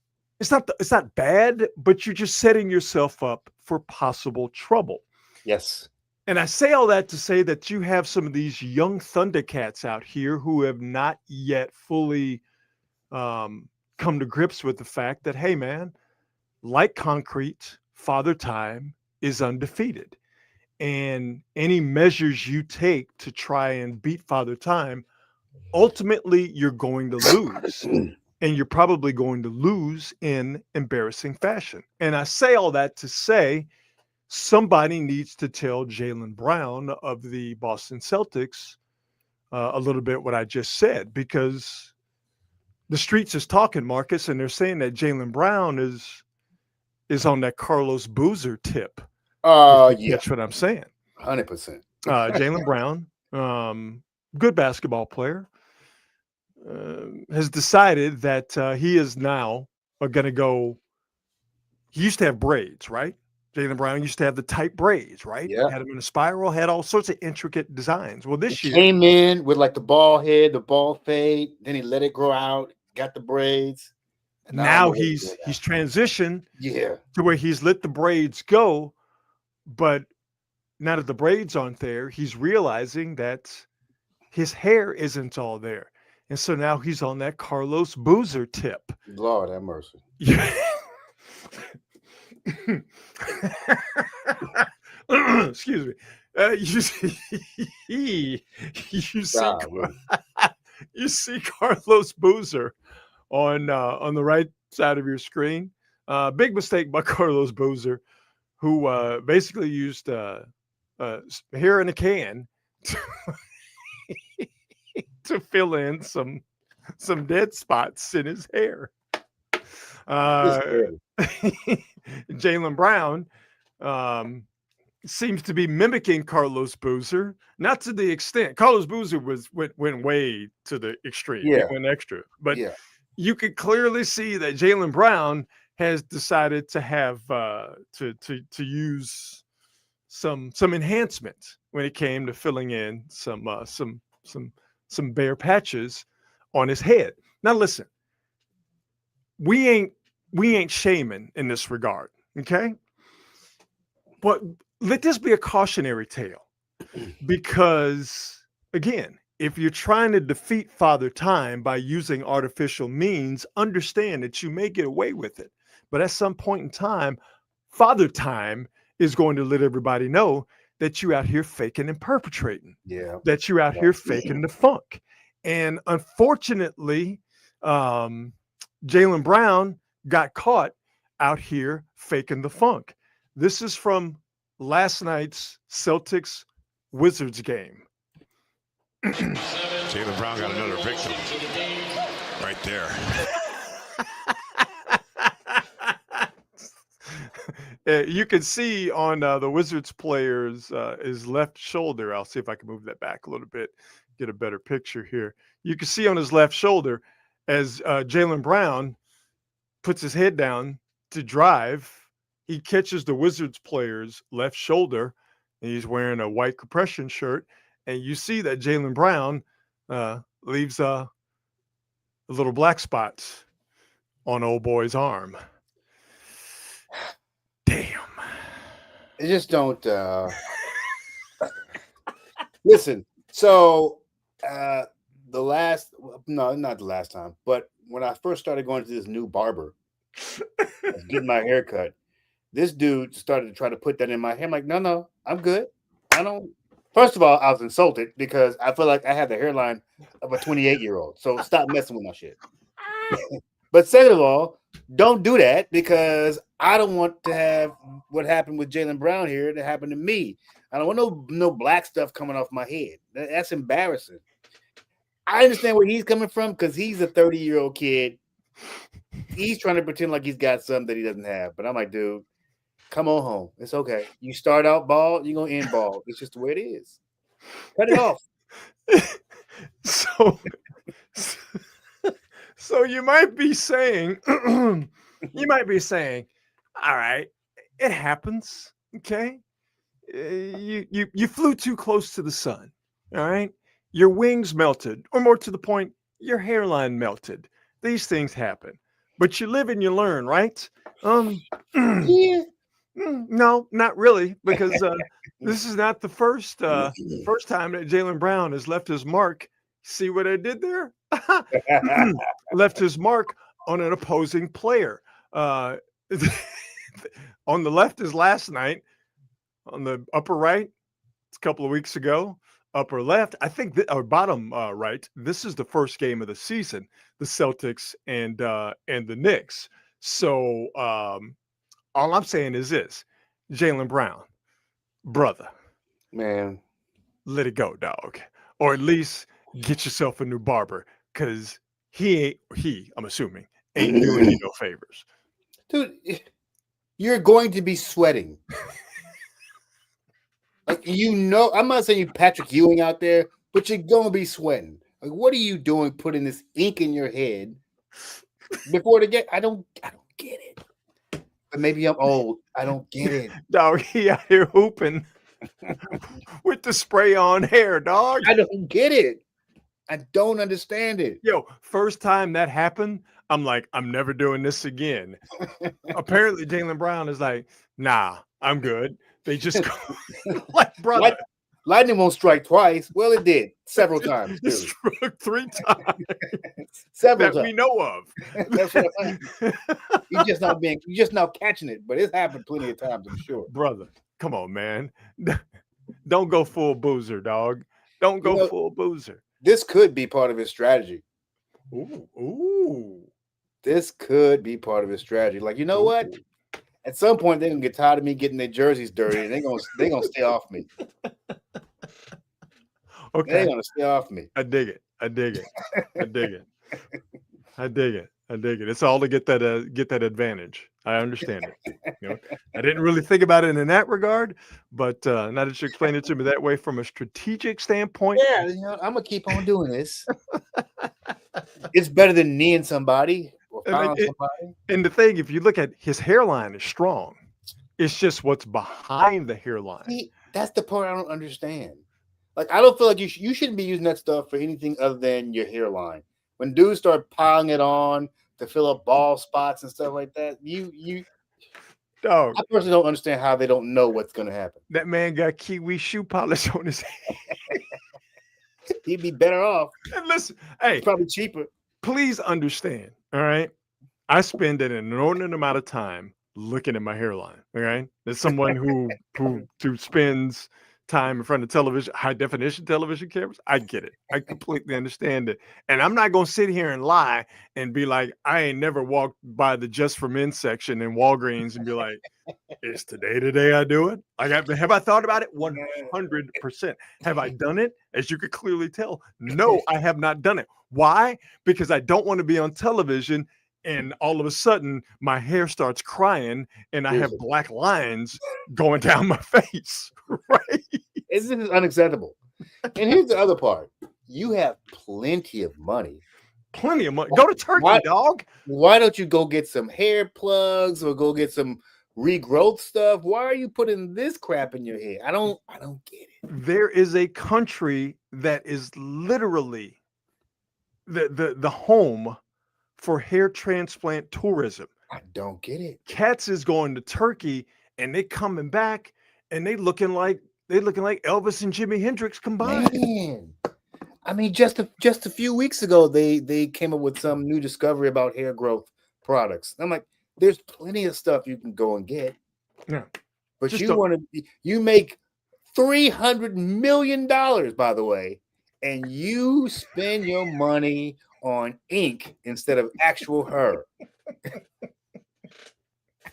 not bad, but you're just setting yourself up for possible trouble. Yes. And I say all that to say that you have some of these young Thundercats out here who have not yet fully come to grips with the fact that, hey man, like concrete, Father Time is undefeated. And any measures you take to try and beat Father Time, ultimately you're going to lose. And you're probably going to lose in embarrassing fashion. And I say all that to say somebody needs to tell Jaylen Brown of the Boston Celtics a little bit what I just said, because the streets is talking, Marcus, and they're saying that Jaylen Brown is on that Carlos Boozer tip. Yeah. That's what I'm saying. 100%. Jaylen Brown, good basketball player, has decided that he is now going to go. He used to have braids, right? Jaylen Brown used to have the tight braids, right? Yeah. Had them in a spiral, had all sorts of intricate designs. Well, this year came in with like the ball head, the ball fade, then he let it grow out, got the braids. And now he's transitioned to where he's let the braids go, but now that the braids aren't there, he's realizing that his hair isn't all there. And so now he's on that Carlos Boozer tip. Lord have mercy. Excuse me. You see Carlos Boozer on the right side of your screen. Big mistake by Carlos Boozer, who basically used hair in a can to fill in some dead spots in his hair. Jaylen Brown seems to be mimicking Carlos Boozer, not to the extent Carlos Boozer went way to the extreme. He went extra, but you could clearly see that Jaylen Brown has decided to have to use some enhancement when it came to filling in some bare patches on his head. Now listen, we ain't shaming in this regard, okay? But let this be a cautionary tale, because again, if you're trying to defeat Father Time by using artificial means, understand that you may get away with it. But at some point in time, Father Time is going to let everybody know that you're out here faking and perpetrating. Yeah. That you're out here faking the funk. And unfortunately, Jaylen Brown got caught out here faking the funk. This is from last night's Celtics Wizards game. Jaylen Brown got another victim right there. You can see on the Wizards player's his left shoulder. I'll see if I can move that back a little bit, get a better picture here. You can see on his left shoulder as Jaylen Brown puts his head down to drive, he catches the Wizards player's left shoulder, and he's wearing a white compression shirt. And you see that Jaylen Brown leaves little black spots on old boy's arm. Damn. I just don't listen. So not the last time, but when I first started going to this new barber, getting my hair cut, this dude started to try to put that in my hair. I'm like, no, I'm good. I don't. First of all, I was insulted because I feel like I have the hairline of a 28-year-old. So stop messing with my shit. But second of all, don't do that because I don't want to have what happened with Jaylen Brown here to happen to me. I don't want no black stuff coming off my head. That's embarrassing. I understand where he's coming from because he's a 30-year-old kid. He's trying to pretend like he's got something that he doesn't have. But I'm like, dude, come on home. It's okay. You start out bald, you're going to end bald. It's just the way it is. Cut it off. So you might be saying, all right, it happens. Okay. You flew too close to the sun. All right. Your wings melted, or more to the point, your hairline melted. These things happen, but you live and you learn, right? Yeah. No, not really, because this is not the first time that Jaylen Brown has left his mark. See what I did there? Left his mark on an opposing player. On the left is last night. On the upper right, it's a couple of weeks ago. Upper left, I think, or bottom right. This is the first game of the season. The Celtics and the Knicks. So all I'm saying is this: Jaylen Brown, brother, man, let it go, dog, or at least get yourself a new barber, because I'm assuming, ain't doing you no favors. Dude, you're going to be sweating. Like, I'm not saying you Patrick Ewing out there, but you're going to be sweating. Like, what are you doing putting this ink in your head before the game? I don't get it. But maybe I'm old. I don't get it. Dog, he out here hooping with the spray on hair, dog. I don't get it. I don't understand it. Yo, first time that happened, I'm like, I'm never doing this again. Apparently, Jaylen Brown is like, nah, I'm good. They just go like, brother. Lightning won't strike twice. Well, it did several times. It struck 3 times. Several that times we know of. That's what I'm saying. You're just not catching it, but it's happened plenty of times, I'm sure. Brother, come on, man. Don't go full boozer, dog. Don't go full boozer. This could be part of his strategy. Ooh. This could be part of his strategy. Like, you know what? At some point, they're gonna get tired of me getting their jerseys dirty, and they're gonna stay off me. Okay, they're gonna stay off me. I dig it. It's all to get that advantage. I understand it. I didn't really think about it in that regard, but now that you explain it to me that way from a strategic standpoint, yeah, I'm gonna keep on doing this. It's better than kneeing somebody. And the thing, if you look at his hairline, is strong. It's just what's behind the hairline. See, that's the part I don't understand. Like, I don't feel like you shouldn't be using that stuff for anything other than your hairline. When dudes start piling it on to fill up bald spots and stuff like that, dog, I personally don't understand how they don't know what's going to happen. That man got kiwi shoe polish on his head. He'd be better off. And listen, hey, it's probably cheaper. Please understand, all right? I spend an inordinate amount of time looking at my hairline, all right? There's someone who spends time in front of television, high definition television cameras. I get it. I completely understand it. And I'm not going to sit here and lie and be like, I ain't never walked by the Just for Men section in Walgreens and be like, is today the day I do it? Like, have I thought about it? 100%. Have I done it? As you could clearly tell, no, I have not done it. Why? Because I don't want to be on television and all of a sudden my hair starts crying and I have black lines going down my face. Right? This is unacceptable. And here's the other part. You have plenty of money. Plenty of money. Go to Turkey, dog. Why don't you go get some hair plugs or go get some regrowth stuff? Why are you putting this crap in your hair? I don't get it. There is a country that is literally the home for hair transplant tourism. I don't get it. Cats is going to Turkey and they coming back and they looking like Elvis and Jimi Hendrix combined. Man. I mean, just a few weeks ago, they came up with some new discovery about hair growth products. I'm like, there's plenty of stuff you can go and get. Yeah. But you make $300 million, by the way, and you spend your money on ink instead of actual hair. I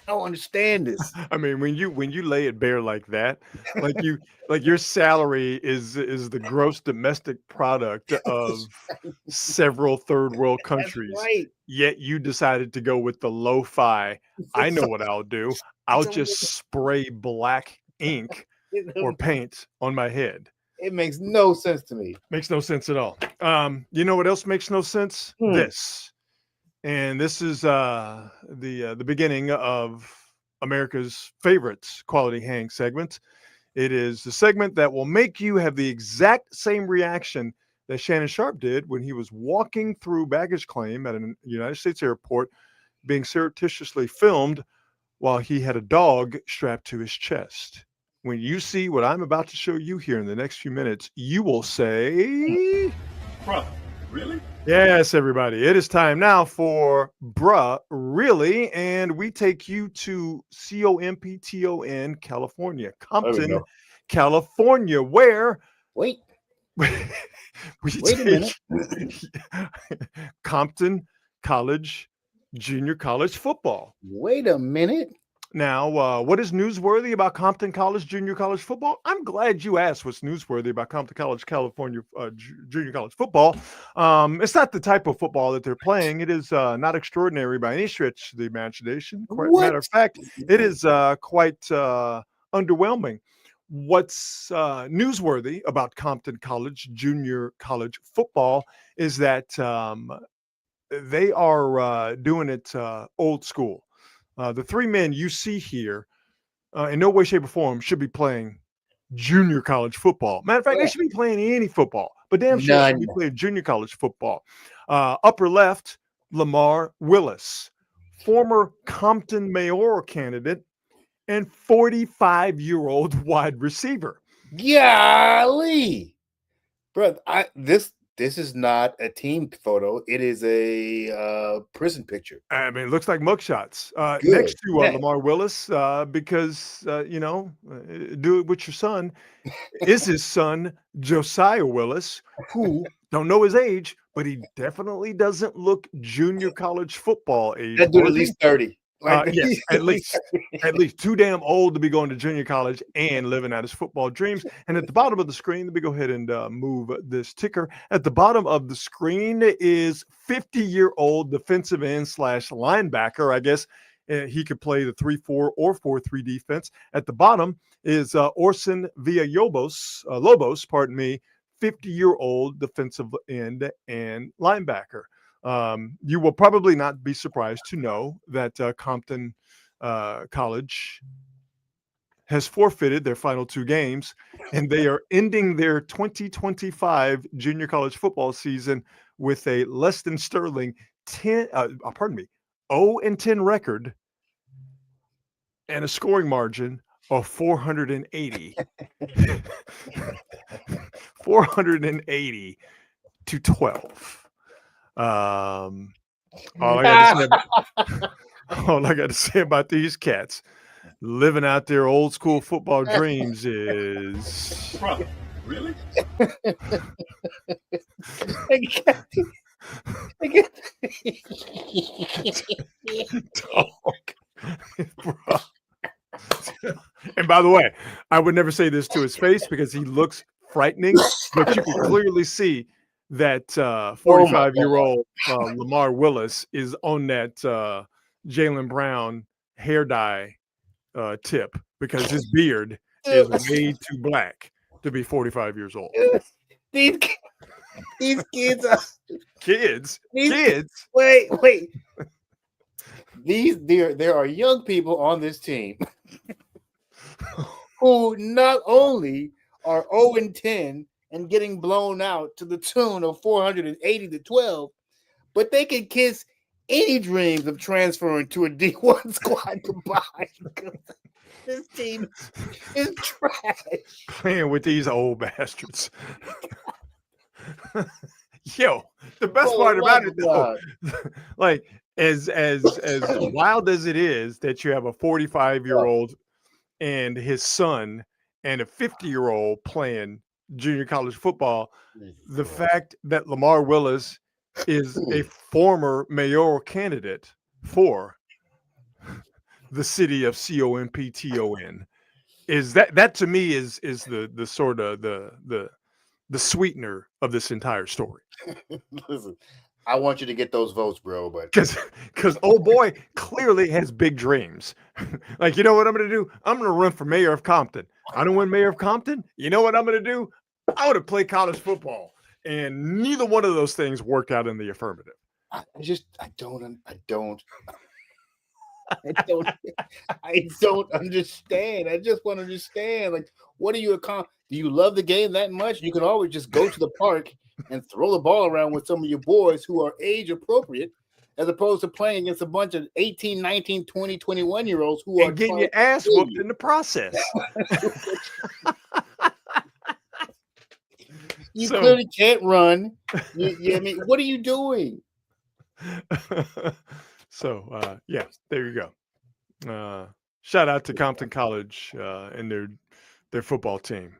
don't understand this. I mean, when you lay it bare like that, like your salary is the gross domestic product of several third world countries. That's right. Yet you decided to go with the lo-fi. I know what I'll do. I'll just spray black ink or paint on my head. It makes no sense to me. Makes no sense at all. You know what else makes no sense? This. And this is the beginning of America's favorite Quality Hang segment. It is the segment that will make you have the exact same reaction that Shannon Sharp did when he was walking through baggage claim at a United States airport, being surreptitiously filmed while he had a dog strapped to his chest. When you see what I'm about to show you here in the next few minutes, you will say, Bruh, really? Yes, everybody. It is time now for Bruh, Really? And we take you to COMPTON, California, Compton, California, where Wait we a minute. Compton College, junior college football. Wait a minute. Now, what is newsworthy about Compton College junior college football? I'm glad you asked what's newsworthy about Compton College, California junior college football. It's not the type of football that they're playing. It is not extraordinary by any stretch of the imagination. Matter of fact, it is quite underwhelming. What's newsworthy about Compton College junior college football is that they are doing it old school. The three men you see here, in no way, shape, or form, should be playing junior college football. Matter of fact, they should be playing any football, but damn sure they should be playing junior college football. Upper left, Lamar Willis, former Compton mayoral candidate and 45-year-old wide receiver. Golly, bro, this is not a team photo. It is a prison picture. I mean, it looks like mugshots. Next to Lamar Willis, because, do it with your son, is his son, Josiah Willis, who, don't know his age, but he definitely doesn't look junior college football age. That dude at least 30. Yes, at least too damn old to be going to junior college and living out his football dreams. And at the bottom of the screen, let me go ahead and move this ticker. At the bottom of the screen is 50-year-old defensive end / linebacker. I guess he could play the 3-4 or 4-3 defense. At the bottom is Orson Villalobos, 50-year-old defensive end and linebacker. You will probably not be surprised to know that Compton College has forfeited their final two games, and they are ending their 2025 junior college football season with a less than sterling 0-10 record and a scoring margin of 480. 480 to 12. All I got to say about these cats, living out their old school football dreams is Bro, really? Bro. And by the way, I would never say this to his face because he looks frightening, but you can clearly see that 45-year-old Lamar Willis is on that Jaylen Brown hair dye tip because his beard is way too black to be 45 years old. These kids are Kids. wait. There are young people on this team who not only are 0-10 and getting blown out to the tune of 480-12, but they can kiss any dreams of transferring to a D1 squad combined. This team is trash. Playing with these old bastards. Yo, the best part about it though, like as wild as it is that you have a 45-year-old and his son and a 50-year-old playing junior college football, the fact that Lamar Willis is a former mayoral candidate for the city of Compton is that to me is the sort of the sweetener of this entire story. Listen, I want you to get those votes, bro, but because old boy clearly has big dreams. Like, you know what I'm gonna do? I'm gonna run for mayor of Compton. I don't win mayor of Compton. You know what I'm gonna do? I want to play college football. And neither one of those things worked out in the affirmative. I don't understand. I just want to understand. Like, what do you accomplish? Do you love the game that much? You can always just go to the park and throw the ball around with some of your boys who are age appropriate, as opposed to playing against a bunch of 18, 19, 20, 21-year-olds who are getting your ass whooped in the process. You clearly can't run. I mean, what are you doing? So, yeah, there you go. Shout out to Compton College and their football team.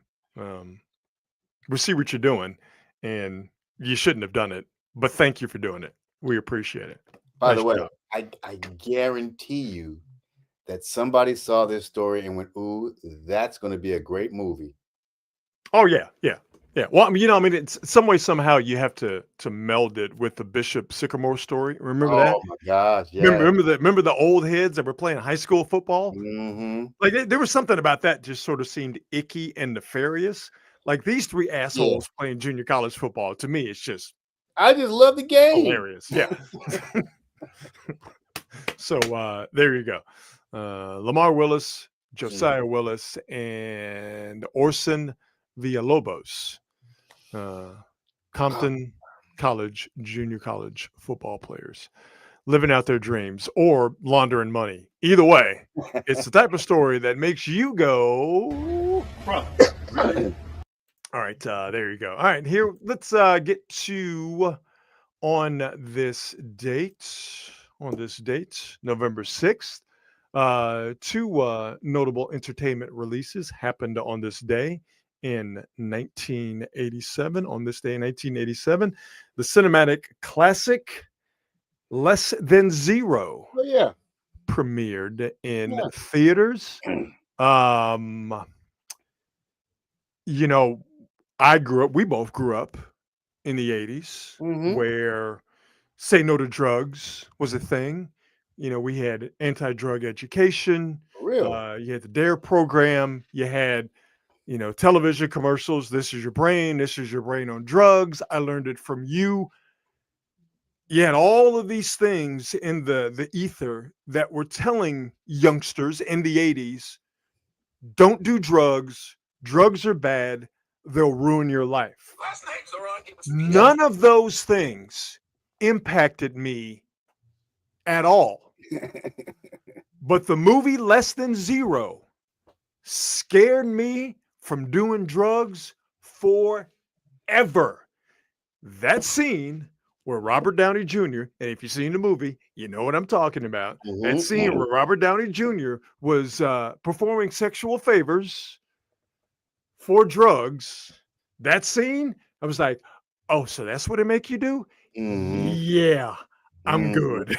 We see what you're doing, and you shouldn't have done it, but thank you for doing it. We appreciate it. By the way, I guarantee you that somebody saw this story and went, "Ooh, that's going to be a great movie." Oh yeah. Well, it's some way somehow you have to meld it with the Bishop Sycamore story. Remember that? Oh my gosh! Yeah. Remember the old heads that were playing high school football? Mm-hmm. Like there was something about that just sort of seemed icky and nefarious. Like these three assholes playing junior college football. To me, it's just I just love the game. Hilarious. Yeah. So there you go. Lamar Willis, Josiah Willis, and Orson Villalobos. Compton College, junior college football players living out their dreams or laundering money. Either way, it's the type of story that makes you go, Bro, really? All right, there you go. All right, here, let's get to on this date, November 6th. Two notable entertainment releases happened on this day. In 1987, on this day in 1987, the cinematic classic Less Than Zero premiered in theaters. We both grew up in the 80s where Say No to Drugs was a thing. We had anti-drug education. You had the DARE program. You had television commercials. This is your brain on drugs. I learned it from you. You had all of these things in the ether that were telling youngsters in the 80s, don't do drugs. Drugs are bad. They'll ruin your life. None of those things impacted me at all. But the movie Less Than Zero scared me from doing drugs forever. That scene where Robert Downey Jr., and if you've seen the movie, you know what I'm talking about. That Mhm, scene mhm. where Robert Downey Jr. was performing sexual favors for drugs. That scene, I was like, oh, so that's what it make you do? Mhm, Yeah, I'm mhm. good.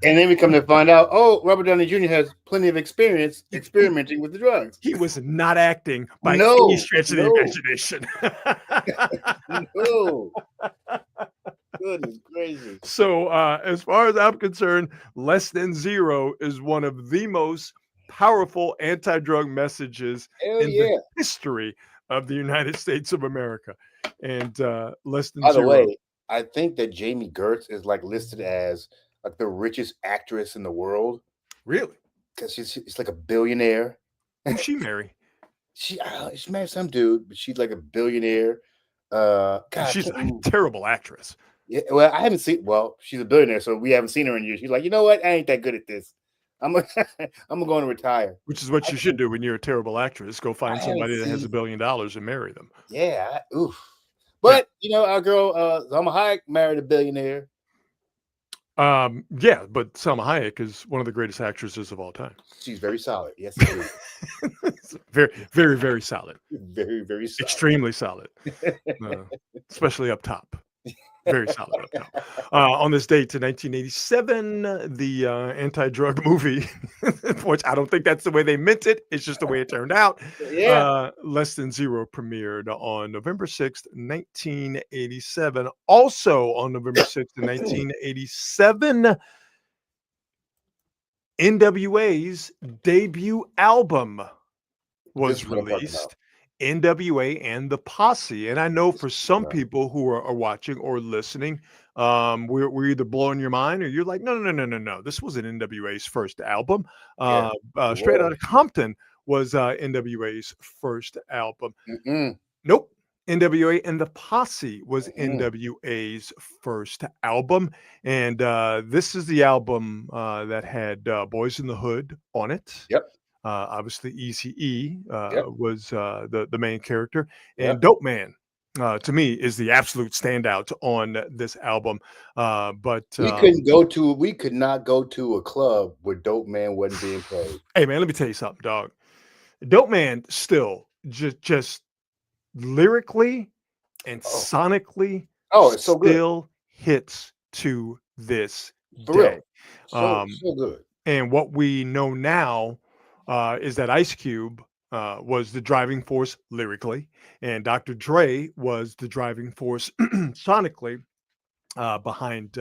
And then we come to find out, oh, Robert Downey Jr. has plenty of experience experimenting with the drugs. He was not acting by any No, stretch of the no, imagination. no. Goodness gracious. So, as far as I'm concerned, Less Than Zero is one of the most powerful anti-drug messages Hell in the yeah. history of the United States of America. And Less Than By the Zero, way, I think that Jamie Gertz is like listed as like the richest actress in the world really? because she's like a billionaire. Who's she marry? She married some dude, but she's like a billionaire. God, I She's can't a remember. terrible actress. Yeah, well, I haven't seen. Well, she's a billionaire, so we haven't seen her in years. She's like, you know what? I ain't that good at this. I'm gonna, I'm going to retire. Which is what I you should can't- do when you're a terrible actress. Go I find haven't somebody that has $1 seen. billion and marry them. Yeah, oof. Yeah. But you know, our girl, Salma Hayek married a billionaire. Yeah, but Salma Hayek is one of the greatest actresses of all time. She's very solid. Yes, indeed. Very, very, very solid. Very, very solid. Extremely solid, especially up top. Very solid up top. On this date in 1987, the anti-drug movie, which I don't think that's the way they meant it. It's just the way it turned out. Yeah. Less Than Zero premiered on November 6th, 1987. Also on November 6th, 1987, NWA's debut album was This is what I'm talking about. released. NWA and the Posse. And I know for some people who are watching or listening, we're either blowing your mind or you're like, no. This wasn't NWA's first album. Yeah, Straight was. Outta Compton was NWA's first album. Mm-mm. Nope. NWA and the Posse was Mm-mm. NWA's first album. And this is the album that had Boys in the Hood on it. Yep. Obviously, Eazy-E Yep. was the main character, and Yep. Dope Man, to me, is the absolute standout on this album. But We could not go to a club where Dope Man wasn't being played. hey, man, let me tell you something, dog. Dope Man still just lyrically and sonically, it's so good. still hits to this For day. real. So good. And what we know now is that Ice Cube was the driving force lyrically, and Dr. Dre was the driving force sonically behind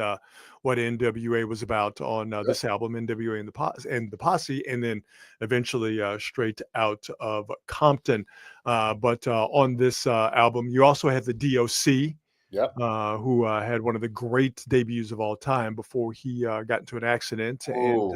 what NWA was about on this album, NWA and the Posse, and then eventually Straight Out of Compton. But on this album, you also had the DOC. Yep. Who had one of the great debuts of all time before he got into an accident and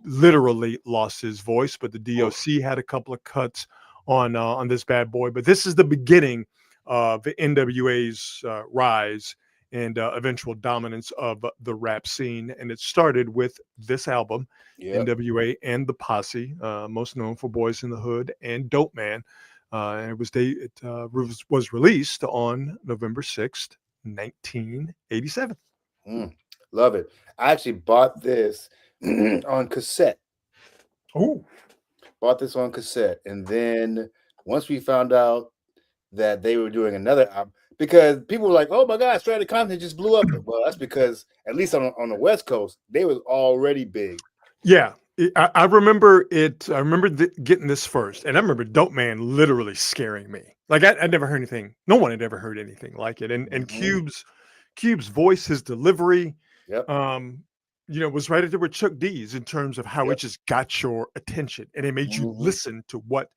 literally lost his voice. But the DOC had a couple of cuts on this bad boy. But this is the beginning of the NWA's rise and eventual dominance of the rap scene. And it started with this album, NWA and the Posse, most known for Boys in the Hood and Dope Man. And it was released on November 6th, 1987. Love it. I actually bought this on cassette. Oh, bought this on cassette, and then once we found out that they were doing another album, because people were like, "Oh my God, Straight Outta Compton just blew up." Well, that's because at least on the West Coast, they was already big. Yeah, I remember it. I remember getting this first, and I remember Dope Man literally scaring me. Like I'd never heard anything. No one had ever heard anything like it. And Cube's voice, his delivery, was right there with Chuck D's in terms of how it just got your attention and it made you listen to what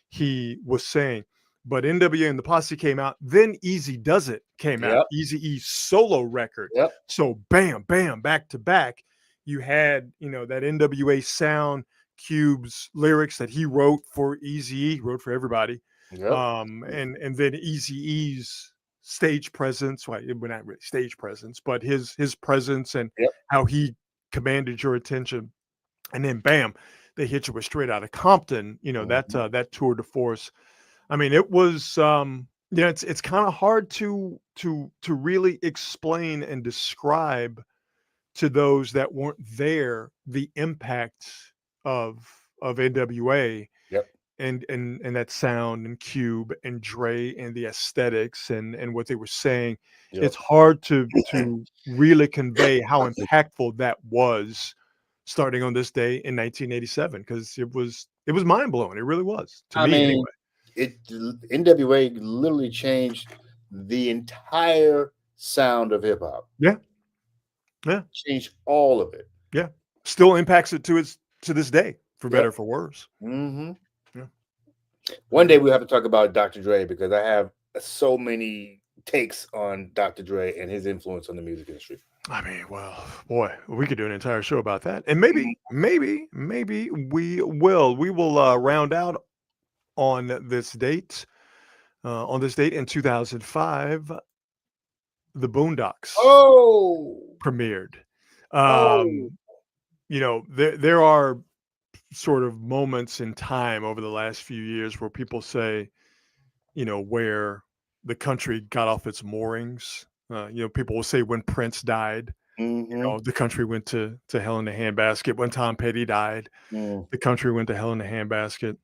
he was saying. But NWA and the Posse came out, then Easy Does It came out, Eazy-E's solo record. So bam, bam, back to back. You had, that NWA sound, Cube's lyrics that he wrote for Eazy-E, wrote for everybody. And then Eazy-E's stage presence, well, not really stage presence, but his presence and how he commanded your attention. And then bam, they hit you with Straight Outta Compton, that tour de force. I mean, it was Yeah, it's kind of hard to really explain and describe to those that weren't there the impact of NWA Yep. and that sound and Cube and Dre and the aesthetics and what they were saying. Yep. It's hard to really convey how impactful that was starting on this day in 1987 because it was mind blowing. It really was to I me mean, anyway. NWA literally changed the entire sound of hip hop. Yeah. Yeah. Changed all of it. Yeah. Still impacts it to this day, for better or for worse. Mm-hmm. Yeah. One day we'll have to talk about Dr. Dre because I have so many takes on Dr. Dre and his influence on the music industry. I mean, well, boy, we could do an entire show about that, and maybe we will. We will round out on this date. On this date in 2005, the Boondocks premiered. You know, there are sort of moments in time over the last few years where people say, you know, where the country got off its moorings. You know, people will say when Prince died, you know, the country went to hell in a handbasket. When Tom Petty died, the country went to hell in a handbasket.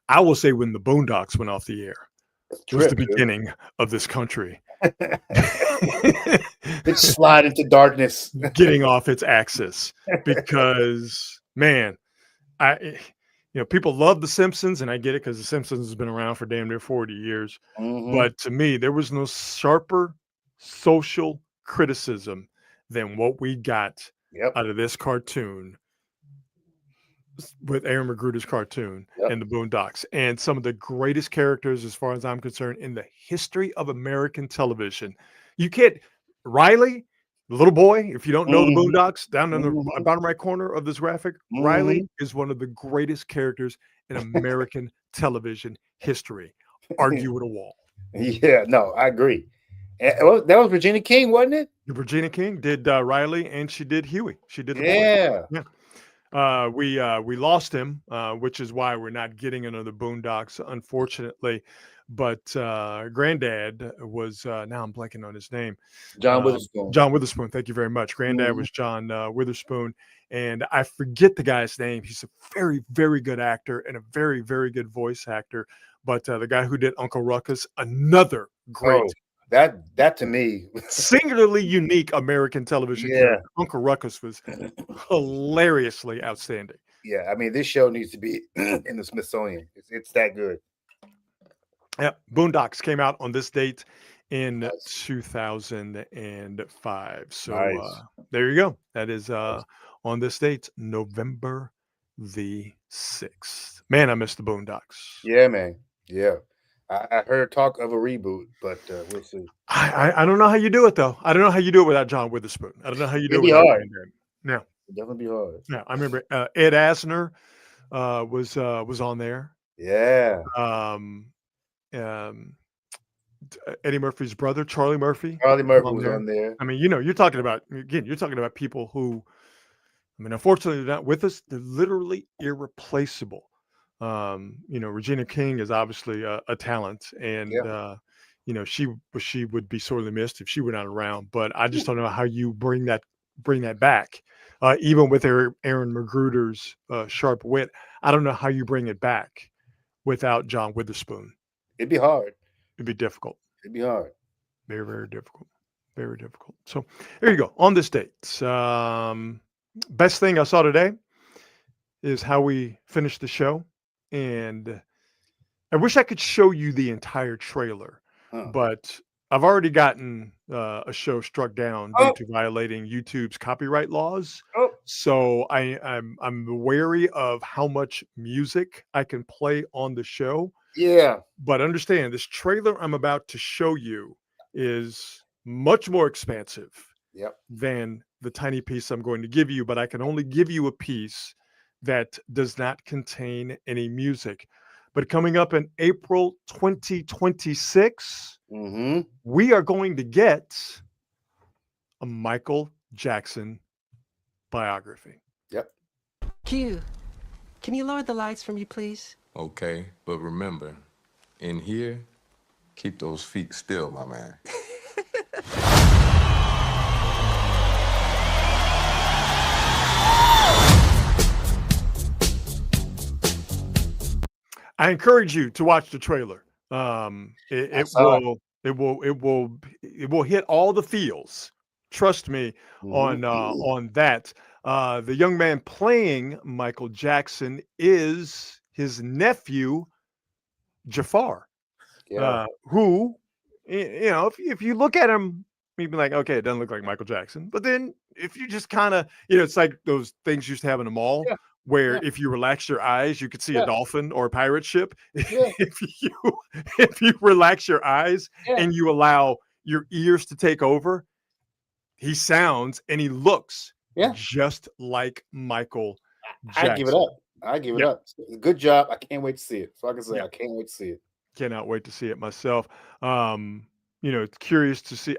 I will say when the Boondocks went off the air was the beginning of this country. It slide into darkness, getting off its axis, because man, you know, people love The Simpsons, and I get it because The Simpsons has been around for damn near 40 years. But to me, there was no sharper social criticism than what we got out of this cartoon with Aaron McGruder's cartoon and the Boondocks, and some of the greatest characters, as far as I'm concerned, in the history of American television. You can't, Riley, the little boy, if you don't know the Boondocks, down in the bottom right corner of this graphic, Riley is one of the greatest characters in American television history. Argue with a wall. Yeah, no, I agree. And that was Regina King, wasn't it? Regina King did Riley, and she did Huey. She did the boy. Yeah. We lost him, which is why we're not getting another Boondocks, unfortunately. But Granddad was now I'm blanking on his name. John Witherspoon. John Witherspoon. Thank you very much. Granddad was John Witherspoon, and I forget the guy's name. He's a very, very good actor and a very, very good voice actor. But the guy who did Uncle Ruckus, another great. That to me, singularly unique American television character. Uncle Ruckus was hilariously outstanding. Yeah, I mean, this show needs to be in the Smithsonian. It's that good. Yeah, Boondocks came out on this date in 2005. So there you go. That is on this date, November the 6th. Man, I miss the Boondocks. Yeah, man. Yeah. I heard talk of a reboot, but we'll see. I don't know how you do it, though. I don't know how you do it without John Witherspoon. I don't know how you do it without him. Yeah. It'd definitely be hard. Yeah, I remember Ed Asner was on there. Yeah. Eddie Murphy's brother, Charlie Murphy. Charlie Murphy was on there. I mean, you know, you're talking about people who, I mean, unfortunately, they're not with us. They're literally irreplaceable. You know, Regina King is obviously a talent, and you know, she would be sorely missed if she were not around. But I just don't know how you bring that back, even with Aaron Magruder's sharp wit. I don't know how you bring it back without John Witherspoon. It'd be hard. It'd be difficult. It'd be hard. Very, very difficult. Very difficult. So there you go. On this date, best thing I saw today is how we finished the show. And I wish I could show you the entire trailer, but I've already gotten a show struck down due to violating YouTube's copyright laws. So I'm wary of how much music I can play on the show. Yeah. But understand, this trailer I'm about to show you is much more expansive than the tiny piece I'm going to give you, but I can only give you a piece that does not contain any music. But coming up in April 2026, we are going to get a Micheal Jackson biography. Yep. Q, can you lower the lights for me, please? Okay, but remember, in here, Keep those feet still, my man. I encourage you to watch the trailer. It saw it. will hit all the feels. Trust me on that. The young man playing Michael Jackson is his nephew Jafar, Yeah. who, if you look at him, you'd be like, okay, it doesn't look like Michael Jackson. But then if you just kind of, it's like those things you used to have in the mall Yeah. where Yeah. if you relax your eyes, you could see a Yeah. dolphin or a pirate ship. Yeah. If you relax your eyes Yeah. and you allow your ears to take over, he sounds and he looks Yeah. just like Michael Jackson. I give it up. I give it Yeah. up. Good job. I can't wait to see it. So I can say Yeah. I can't wait to see it. Cannot wait to see it myself. Curious to see.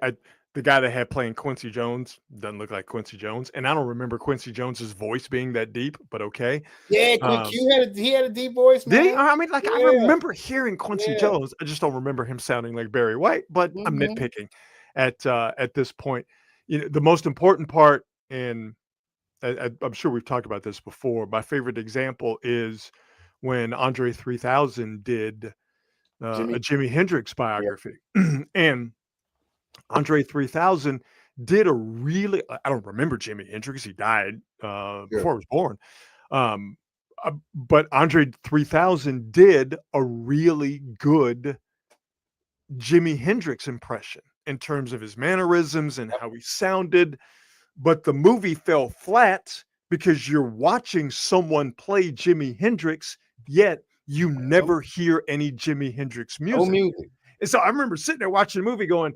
The guy that had playing Quincy Jones doesn't look like Quincy Jones, and I don't remember Quincy Jones's voice being that deep. But okay, Yeah, he had a deep voice, man. did he? I mean, like I Yeah. remember hearing Quincy Yeah. Jones. I just don't remember him sounding like Barry White. But I'm Mhm. nitpicking at this point. The most important part, and I'm sure we've talked about this before. My favorite example is when Andre 3000 did a Jimi Hendrix biography. And Andre 3000 did a really, I don't remember Jimi Hendrix. He died before I was born. But Andre 3000 did a really good Jimi Hendrix impression in terms of his mannerisms and how he sounded. But the movie fell flat because you're watching someone play Jimi Hendrix, yet you never hear any Jimi Hendrix music. No music. And so I remember sitting there watching the movie going,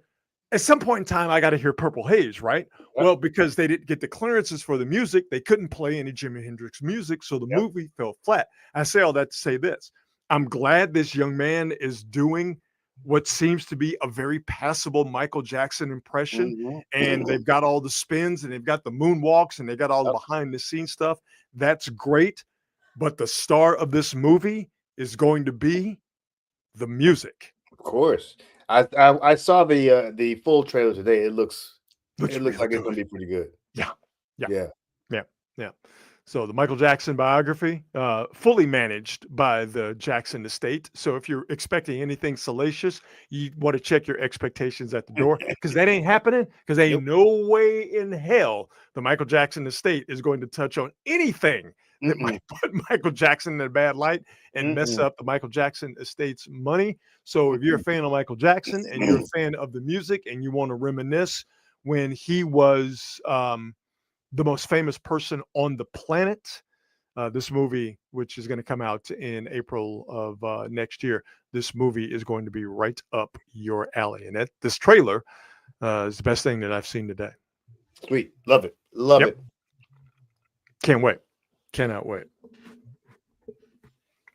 at some point in time, I got to hear Purple Haze, right? Yep. Well, because they didn't get the clearances for the music, they couldn't play any Jimi Hendrix music, so the movie fell flat. I say all that to say this. I'm glad this young man is doing what seems to be a very passable Michael Jackson impression, and they've got all the spins, and they've got the moonwalks, and they've got all the behind-the-scenes stuff. That's great, but the star of this movie is going to be the music. Of course. I saw the full trailer today. It looks really like good. it's gonna be pretty good. Yeah. So the Michael Jackson biography, fully managed by the Jackson estate. So if you're expecting anything salacious, you want to check your expectations at the door because that ain't happening. Because ain't no way in hell the Michael Jackson estate is going to touch on anything that might put Michael Jackson in a bad light and mess up the Michael Jackson estate's money. So if you're a fan of Michael Jackson and you're a fan of the music and you want to reminisce when he was the most famous person on the planet, this movie, which is going to come out in April of next year, this movie is going to be right up your alley. And this trailer is the best thing that I've seen today. Sweet. Love it. Love it. Can't wait. Cannot wait.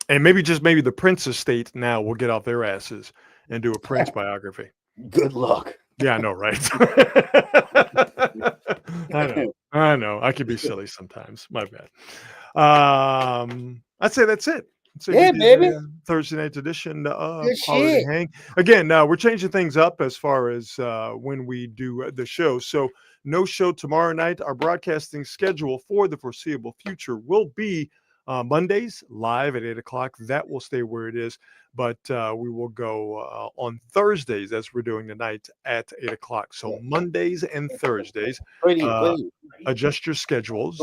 And maybe the Prince estate now will get off their asses and do a Prince biography. Good luck. Yeah, I know, right? I know. I can be silly sometimes. My bad. I'd say that's it. Baby. Thursday night edition of Quality Hang. Again, we're changing things up as far as when we do the show. So no show tomorrow night. Our broadcasting schedule for the foreseeable future will be Mondays live at 8 o'clock. That will stay where it is. But we will go on Thursdays as we're doing tonight at 8 o'clock. So Mondays and Thursdays, adjust your schedules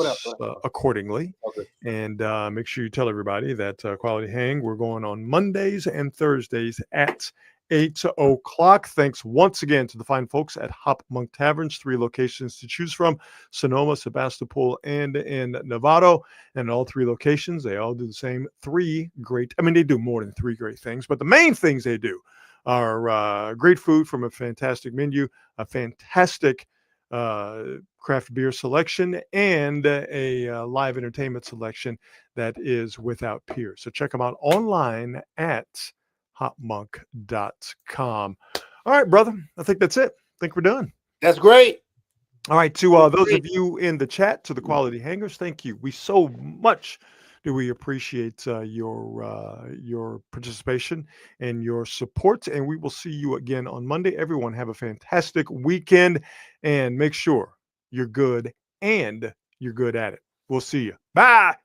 accordingly. Okay. And make sure you tell everybody that Quality Hang, we're going on Mondays and Thursdays at 8 o'clock. Thanks once again to the fine folks at Hop Monk Taverns, 3 locations to choose from: Sonoma, Sebastopol, and in Novato. And all 3 locations, they all do the same 3 great, they do more than 3 great things, but the main things they do are great food from a fantastic menu, a fantastic craft beer selection, and a live entertainment selection that is without peer. So check them out online at hopmonk.com. All right, brother. I think that's it. I think we're done. That's great. All right. To those of you in the chat, to the Quality Hangers, thank you. We so much do we appreciate your participation and your support. And we will see you again on Monday. Everyone, have a fantastic weekend, and make sure you're good and you're good at it. We'll see you. Bye.